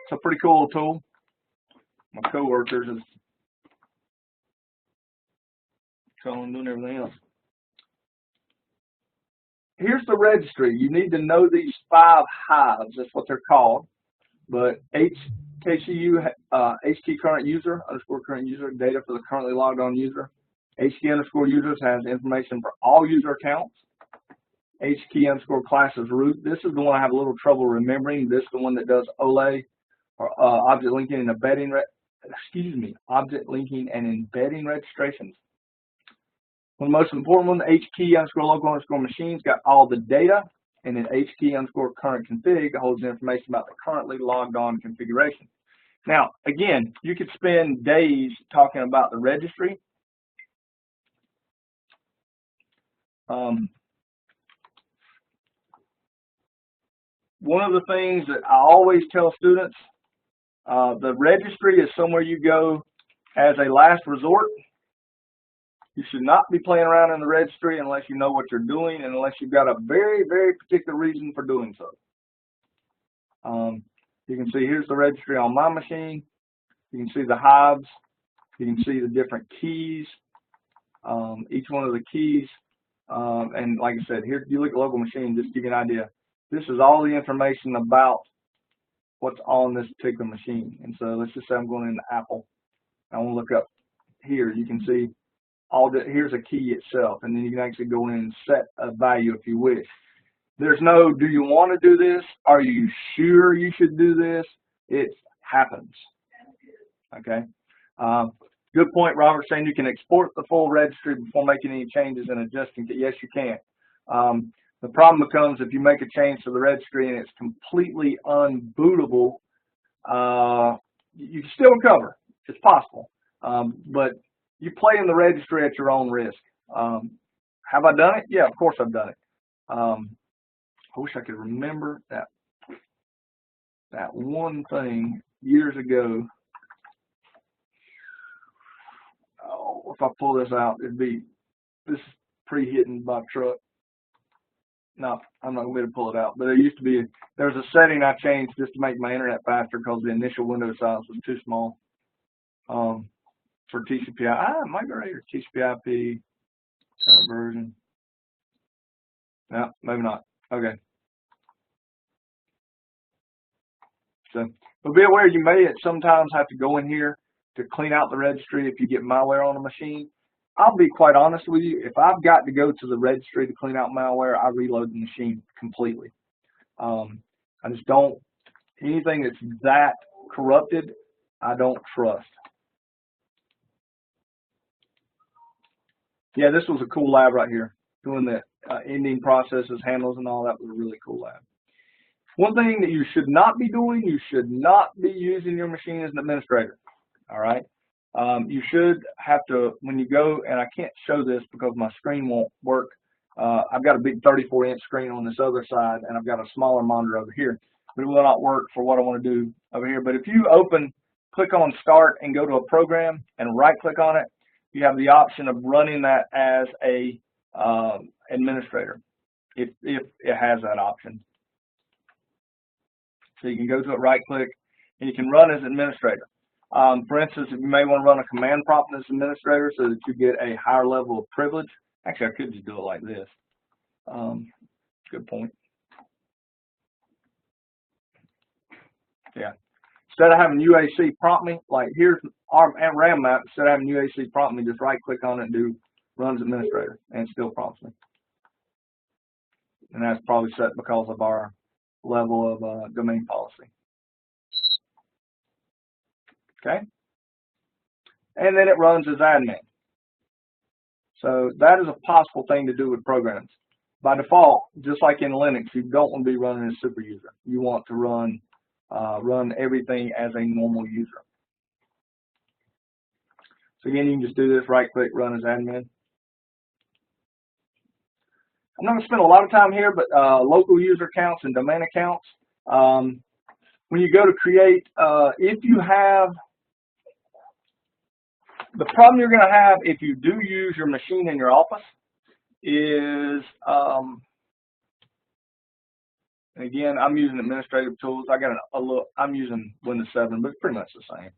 [SPEAKER 1] It's a pretty cool tool. My coworkers is doing everything else. Here's the registry. You need to know these 5 hives. That's what they're called. But HKU, HT current user, underscore current user, data for the currently logged on user. HT underscore users has information for all user accounts. HT underscore classes root. This is the one I have a little trouble remembering. This is the one that does OLE, or object linking and embedding. Object linking and embedding registrations. One of the most important one, HT underscore local underscore machines, got all the data, and then HT underscore current config holds the information about the currently logged on configuration. Now, again, you could spend days talking about the registry. One of the things that I always tell students, the registry is somewhere you go as a last resort. You should not be playing around in the registry unless you know what you're doing and unless you've got a very, very particular reason for doing so. You can see here's the registry on my machine. You can see the hives. You can see the different keys, each one of the keys. And like I said, here you look at local machine, just to give you an idea. This is all the information about what's on this particular machine. And so let's just say I'm going into Apple. I want to look up here. You can see here's a key itself, and then you can actually go in and set a value if you wish. There's no, do you want to do this? Are you sure you should do this? It happens. Okay. Good point, Robert, saying you can export the full registry before making any changes and adjusting it. Yes, you can. The problem becomes if you make a change to the registry and it's completely unbootable, you can still recover. It's possible. But you play in the registry at your own risk. Have I done it? Yeah, of course I've done it. I wish I could remember that one thing years ago. Oh, if I pull this out, this is pre-hitting by a truck. No, I'm not going to be able to pull it out. But there was a setting I changed just to make my internet faster because the initial window size was too small. For TCP/IP, it might be right here. TCP/IP current version. No, maybe not. Okay. So, but be aware you may sometimes have to go in here to clean out the registry if you get malware on a machine. I'll be quite honest with you. If I've got to go to the registry to clean out malware, I reload the machine completely. I just don't. Anything that's that corrupted, I don't trust. Yeah, this was a cool lab right here. Doing the ending processes, handles, and all that was a really cool lab. One thing that you should not be doing, you should not be using your machine as an administrator. All right. You should have to, when you go, and I can't show this because my screen won't work I've got a big 34-inch screen on this other side, and I've got a smaller monitor over here, but it will not work for what I want to do over here. But if you click on Start and go to a program and right-click on it, you have the option of running that as a administrator, if it has that option. So you can go to it, right-click, and you can run as administrator. For instance, if you may want to run a command prompt as administrator so that you get a higher level of privilege. Actually, I could just do it like this. Good point. Yeah. Instead of having UAC prompt me, like here's our RAM map, instead of having UAC prompt me, just right-click on it and do run as administrator, and it still prompts me. And that's probably set because of our level of domain policy. Okay? And then it runs as admin. So that is a possible thing to do with programs. By default, just like in Linux, you don't want to be running as super user. You want to run everything as a normal user. So again, you can just do this, right-click, run as admin. I'm not going to spend a lot of time here, but local user accounts and domain accounts. When you go to create, if you have, the problem you're going to have if you do use your machine in your office is, again, I'm using administrative tools. I got I'm using Windows 7, but it's pretty much the same.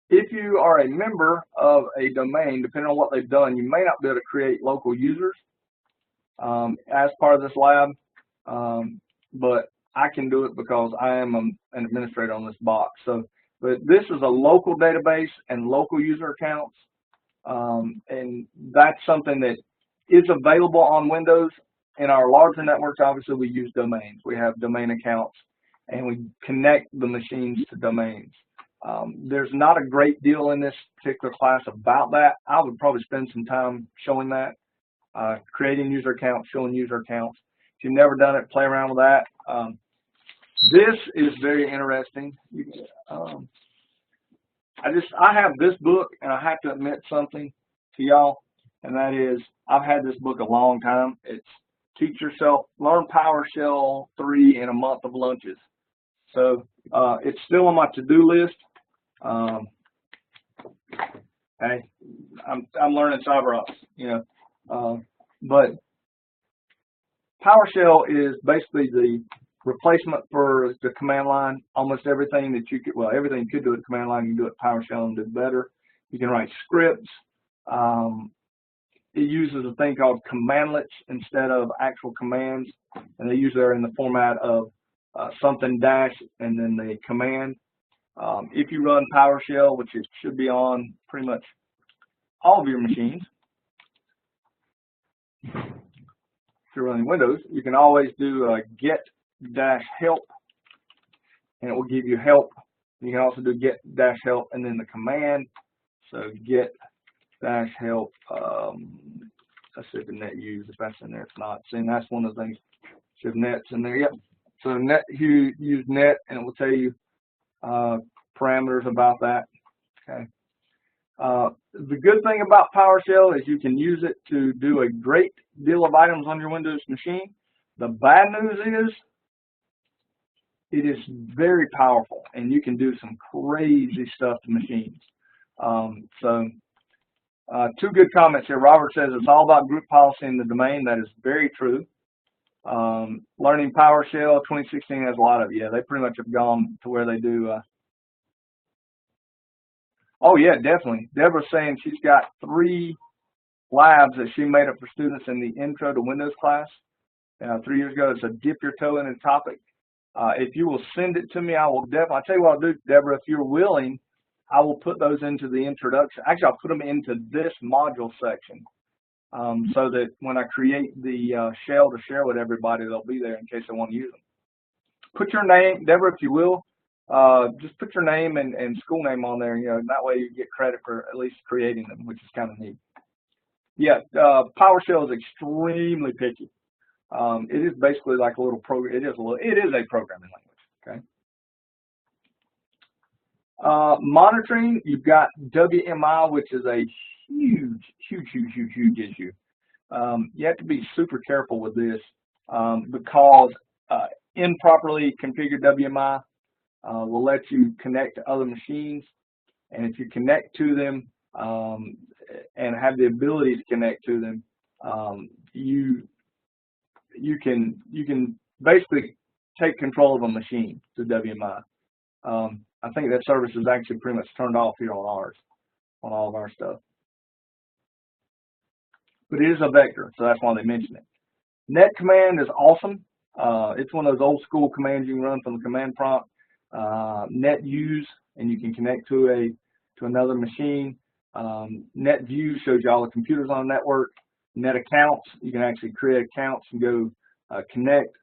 [SPEAKER 1] If you are a member of a domain, depending on what they've done, you may not be able to create local users as part of this lab, but I can do it because I am an administrator on this box. So, but this is a local database and local user accounts, and that's something that is available on Windows. In our larger networks, obviously, we use domains. We have domain accounts, and we connect the machines to domains. There's not a great deal in this particular class about that. I would probably spend some time showing that, creating user accounts, showing user accounts. If you've never done it, play around with that. This is very interesting. I have this book, and I have to admit something to y'all, and that is I've had this book a long time. It's Teach Yourself, Learn PowerShell 3 in a Month of Lunches. So it's still on my to-do list. Hey, I'm learning Cyberops, you know, but PowerShell is basically the replacement for the command line. Almost everything that you could, well, everything you could do with command line, you can do it PowerShell and do better. You can write scripts. It uses a thing called commandlets instead of actual commands, and they usually are in the format of something dash and then the command. If you run PowerShell, which it should be on pretty much all of your machines, if you're running Windows, you can always do get-help, and it will give you help. You can also do get-help and then the command. So get-help, let's see if the net use, if that's in there, it's not. See, that's one of the things. So if net's in there, yep. So net, you use net, and it will tell you parameters about that. Okay. The good thing about PowerShell is you can use it to do a great deal of items on your Windows machine. The bad news is it is very powerful, and you can do some crazy stuff to machines. Two good comments here. Robert says it's all about group policy in the domain. That is very true. Learning PowerShell 2016 has a lot of, yeah, they pretty much have gone to where they do. Oh yeah, definitely. Deborah's saying she's got 3 labs that she made up for students in the Intro to Windows class 3 years ago. It's a dip your toe in a topic. If you will send it to me, I will definitely. I'll tell you what I'll do, Deborah. If you're willing, I will put those into the introduction. Actually, I'll put them into this module section so that when I create the shell to share with everybody, they'll be there in case they want to use them. Put your name, Deborah, if you will. Just put your name and school name on there. You know, that way you get credit for at least creating them, which is kind of neat. Yeah, PowerShell is extremely picky. It is basically like a little program. It is a programming language. Okay. Monitoring, you've got WMI, which is a huge issue. You have to be super careful with this because improperly configured WMI will let you connect to other machines, and if you connect to them and have the ability to connect to them, you can basically take control of a machine through WMI. I think that service is actually pretty much turned off here on ours, on all of our stuff. But it is a vector, so that's why they mention it. Net command is awesome. It's one of those old school commands you can run from the command prompt. Net use, and you can connect to another machine. Net view shows you all the computers on the network. Net accounts, you can actually create accounts and go connect.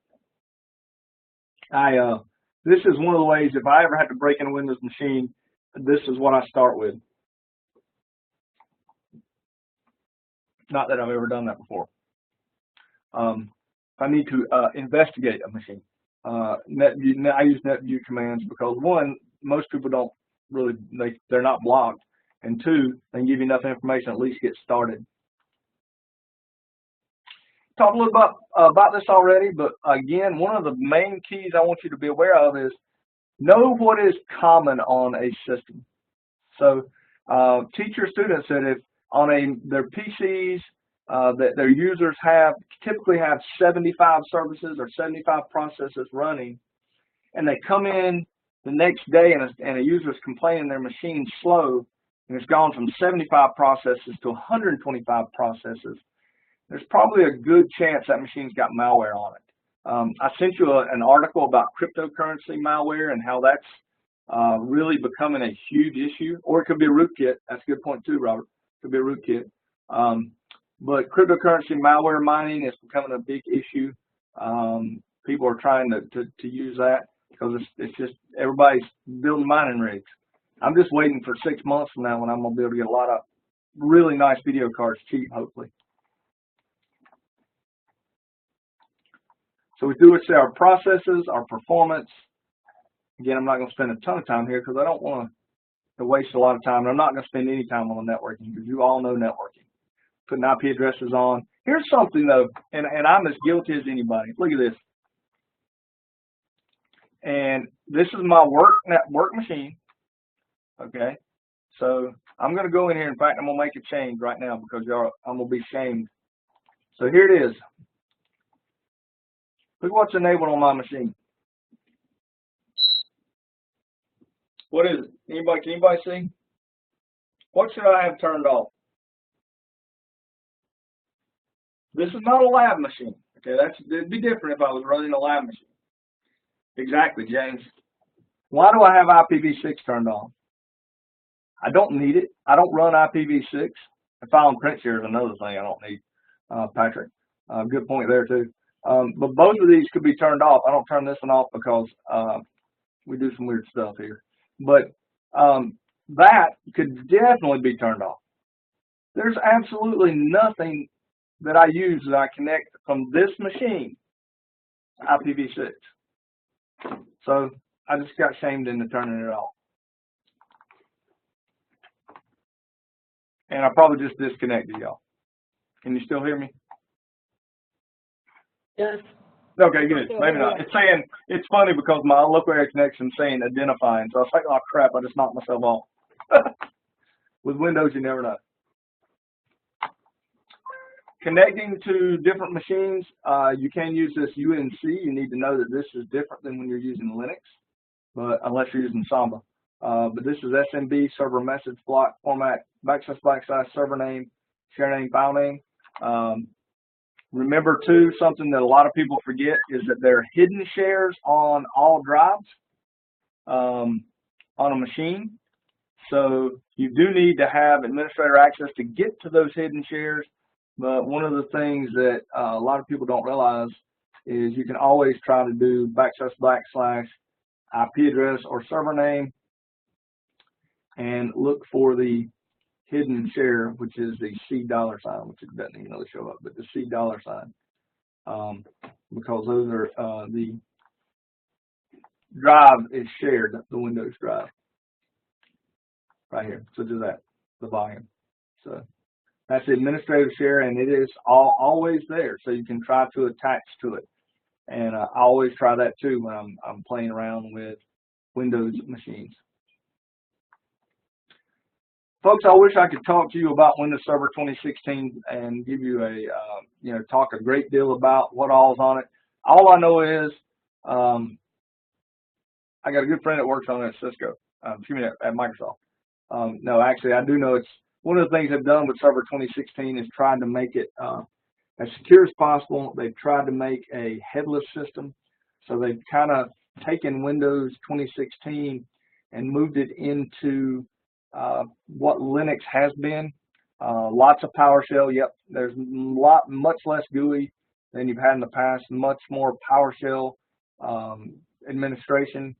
[SPEAKER 1] This is one of the ways, if I ever had to break in a Windows machine, this is what I start with. Not that I've ever done that before. If I need to investigate a machine, I use NetView commands because one, most people don't really, they're not blocked, and two, they can give you enough information to at least get started. Talked a little about this already, but again, one of the main keys I want you to be aware of is know what is common on a system. So teach your students that if on their PCs that their users typically have 75 services or 75 processes running, and they come in the next day and a user is complaining their machine's slow, and it's gone from 75 processes to 125 processes, there's probably a good chance that machine's got malware on it. I sent you an article about cryptocurrency malware and how that's really becoming a huge issue, or it could be a rootkit. That's a good point too, Robert. It could be a rootkit. But cryptocurrency malware mining is becoming a big issue. People are trying to use that because it's just everybody's building mining rigs. I'm just waiting for 6 months from now when I'm going to be able to get a lot of really nice video cards cheap, hopefully. So we do say our processes, our performance. Again, I'm not going to spend a ton of time here because I don't want to waste a lot of time. And I'm not going to spend any time on the networking because you all know networking. Putting IP addresses on. Here's something though, and I'm as guilty as anybody. Look at this. And this is my work machine. Okay. So I'm going to go in here. In fact, I'm going to make a change right now because I'm going to be shamed. So here it is. Look what's enabled on my machine. What is it? Can anybody see? What should I have turned off? This is not a lab machine. Okay, it'd be different if I was running a lab machine. Exactly, James. Why do I have IPv6 turned on? I don't need it. I don't run IPv6. And file and print share is another thing I don't need, Patrick. Good point there too. But both of these could be turned off. I don't turn this one off because we do some weird stuff here. But that could definitely be turned off. There's absolutely nothing that I use that I connect from this machine to IPv6. So I just got shamed into turning it off. And I probably just disconnected y'all. Can you still hear me?
[SPEAKER 3] Yes.
[SPEAKER 1] Okay, good. Maybe not. It's saying, it's funny because my local area connection is saying identifying. So I was like, oh crap, I just knocked myself off. With Windows, you never know. Connecting to different machines, you can use this UNC. You need to know that this is different than when you're using Linux, but unless you're using Samba. But this is SMB, server message block format, // server name, share name, file name. Remember too, something that a lot of people forget is that there are hidden shares on all drives on a machine. So you do need to have administrator access to get to those hidden shares. But one of the things that a lot of people don't realize is you can always try to do // IP address or server name and look for the hidden share, which is the $, which it doesn't even really show up, but the $, because those are the drive is shared, the Windows drive. right here. So do that, the volume. So that's the administrative share, and it is always there, so you can try to attach to it. And I always try that too when I'm playing around with Windows machines. Folks, I wish I could talk to you about Windows Server 2016 and give you a, talk a great deal about what all's on it. All I know is I got a good friend that works on it at Cisco, at Microsoft. No, actually, I do know it's one of the things they've done with Server 2016 is trying to make it as secure as possible. They've tried to make a headless system. So they've kind of taken Windows 2016 and moved it into what Linux has been. Lots of PowerShell. Yep, there's much less GUI than you've had in the past. Much more PowerShell administration.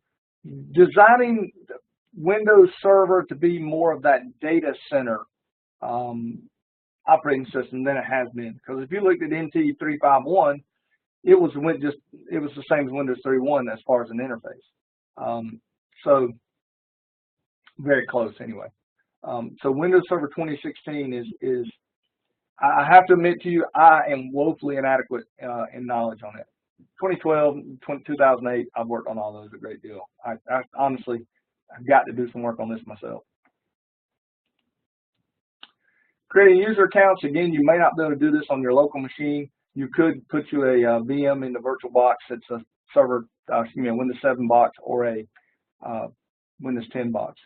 [SPEAKER 1] Designing Windows Server to be more of that data center operating system than it has been. Because if you looked at NT 351, it was the same as Windows 3.1 as far as an interface. So very close anyway. So Windows Server 2016 is I have to admit to you, I am woefully inadequate in knowledge on it. 2012, 2008, I've worked on all those a great deal. I honestly, I've got to do some work on this myself. Creating user accounts, again, you may not be able to do this on your local machine. You could put you a VM in the VirtualBox. It's a server, a Windows 7 box or a Windows 10 box.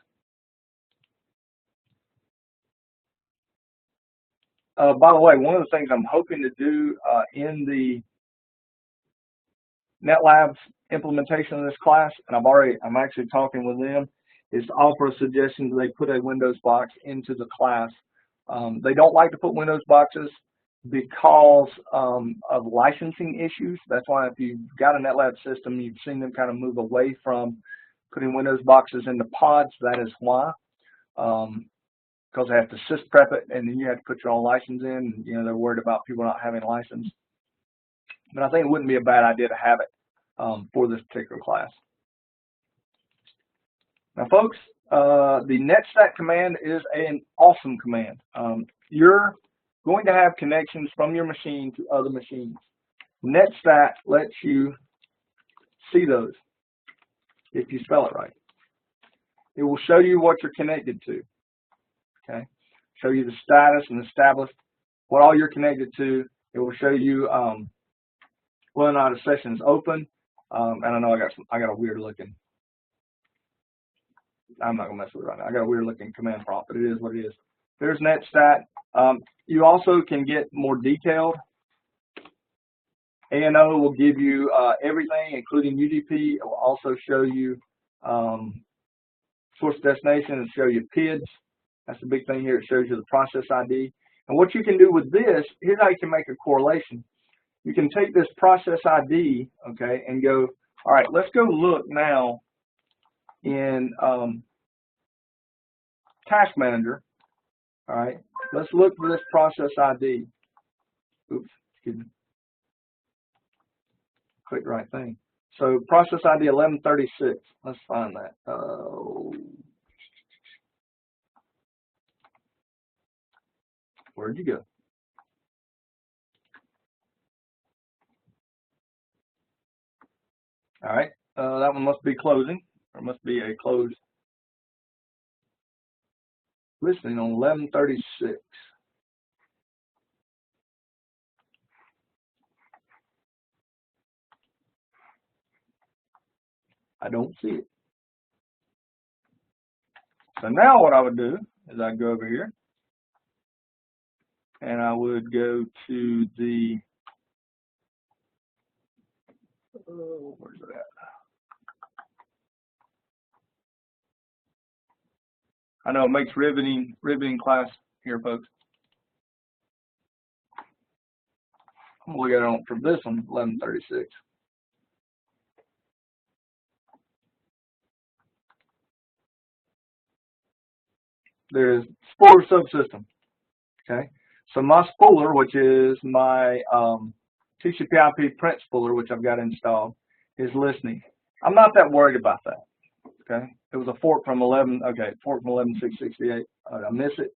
[SPEAKER 1] By the way, one of the things I'm hoping to do in the NetLabs implementation of this class, and I'm actually talking with them, is to offer a suggestion that they put a Windows box into the class. They don't like to put Windows boxes because of licensing issues. That's why if you've got a NetLabs system, you've seen them kind of move away from putting Windows boxes into pods. That is why. Because they have to sysprep it, and then you have to put your own license in. And, they're worried about people not having a license. But I think it wouldn't be a bad idea to have it for this particular class. Now, folks, the netstat command is an awesome command. You're going to have connections from your machine to other machines. Netstat lets you see those if you spell it right. It will show you what you're connected to. Okay, show you the status and establish what all you're connected to. It will show you whether or not a session is open. And I know I got a weird looking. I'm not gonna mess with it right now. I got a weird looking command prompt, but it is what it is. There's netstat. You also can get more detailed. ANO will give you everything, including UDP. It will also show you source destination and show you PIDs. That's the big thing here. It shows you the process ID. And what you can do with this, here's how you can make a correlation. You can take this process ID, okay, and go, all right, let's go look now in Task Manager. All right, let's look for this process ID. Oops, excuse me. Click the right thing. So process ID 1136. Let's find that. Where'd you go? All right, that one must be closing. There must be a closed listening on 1136. I don't see it. So now what I would do is I'd go over here and I would go to the, where's it at? I know it makes riveting class here, folks. I'm gonna look at it on for this one, 1136. There's spooler subsystem. Okay, so my spooler, which is my TCP/IP print spooler, which I've got installed, is listening. I'm not that worried about that. Okay, it was a fork from 11. Okay, fork from 11.668. Did I miss it?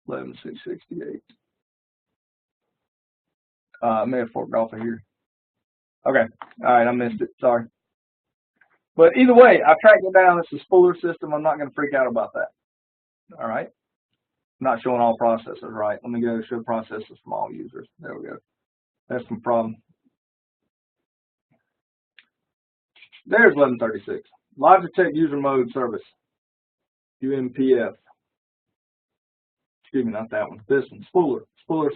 [SPEAKER 1] $11.668. I may have forked off of here. Okay, all right, I missed it. Sorry. But either way, I tracked it down. It's a spooler system. I'm not going to freak out about that. All right. I'm not showing all processes, right? Let me go show processes from all users. There we go. That's some problem. There's 1136. Logitech user mode service. UMPF. Excuse me, not that one. This one. Spooler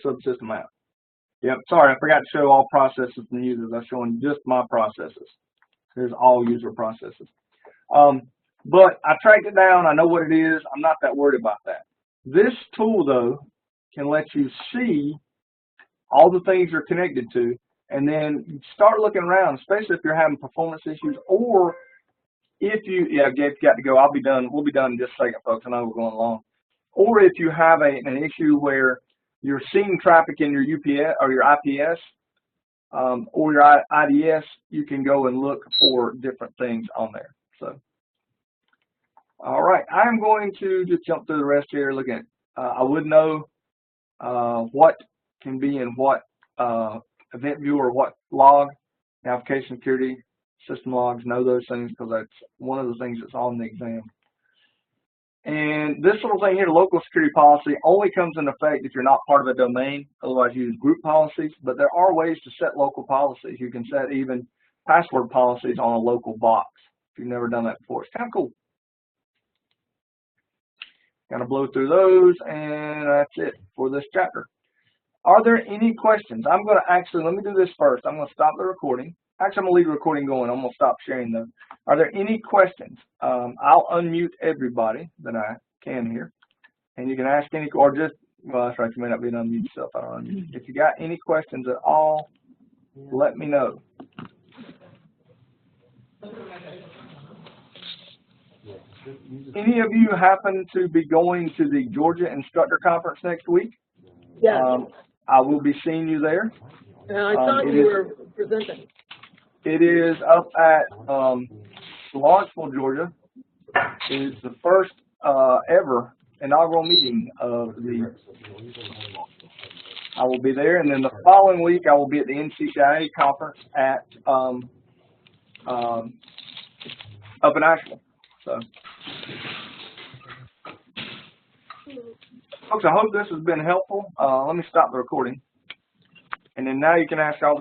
[SPEAKER 1] subsystem app. Yep, sorry, I forgot to show all processes and users. I'm showing just my processes. There's all user processes. But I tracked it down. I know what it is. I'm not that worried about that. This tool, though, can let you see all the things you're connected to, and then start looking around, especially if you're having performance issues, or if you, yeah, Gabe's got to go. I'll be done. We'll be done in just a second, folks. I know we're going along. Or if you have an issue where you're seeing traffic in your UPS or your IPS or your IDS, you can go and look for different things on there. So, all right, I'm going to just jump through the rest here. Look at, I would know what can be in what event view or what log, application security, system logs, know those things because that's one of the things that's on the exam. And this little thing here, local security policy, only comes into effect if you're not part of a domain. Otherwise, you use group policies. But there are ways to set local policies. You can set even password policies on a local box. If you've never done that before, it's kind of cool. Kind of blow through those, and that's it for this chapter. Are there any questions? I'm going to actually, let me do this first. I'm going to stop the recording. Actually, I'm going to leave the recording going. I'm going to stop sharing them. Are there any questions? I'll unmute everybody that I can here. And you can ask any, or just, well, that's right, you may not be able to unmute yourself. I don't unmute. If you got any questions at all, let me know. Any of you happen to be going to the Georgia Instructor Conference next week?
[SPEAKER 3] Yeah.
[SPEAKER 1] I will be seeing you there.
[SPEAKER 3] I thought you were presenting.
[SPEAKER 1] It is up at Lawrenceville, Georgia. It is the first ever inaugural meeting of the. I will be there, and then the following week I will be at the NCCNA conference at up in Asheville. So, folks, I hope this has been helpful. Let me stop the recording, and then now you can ask all the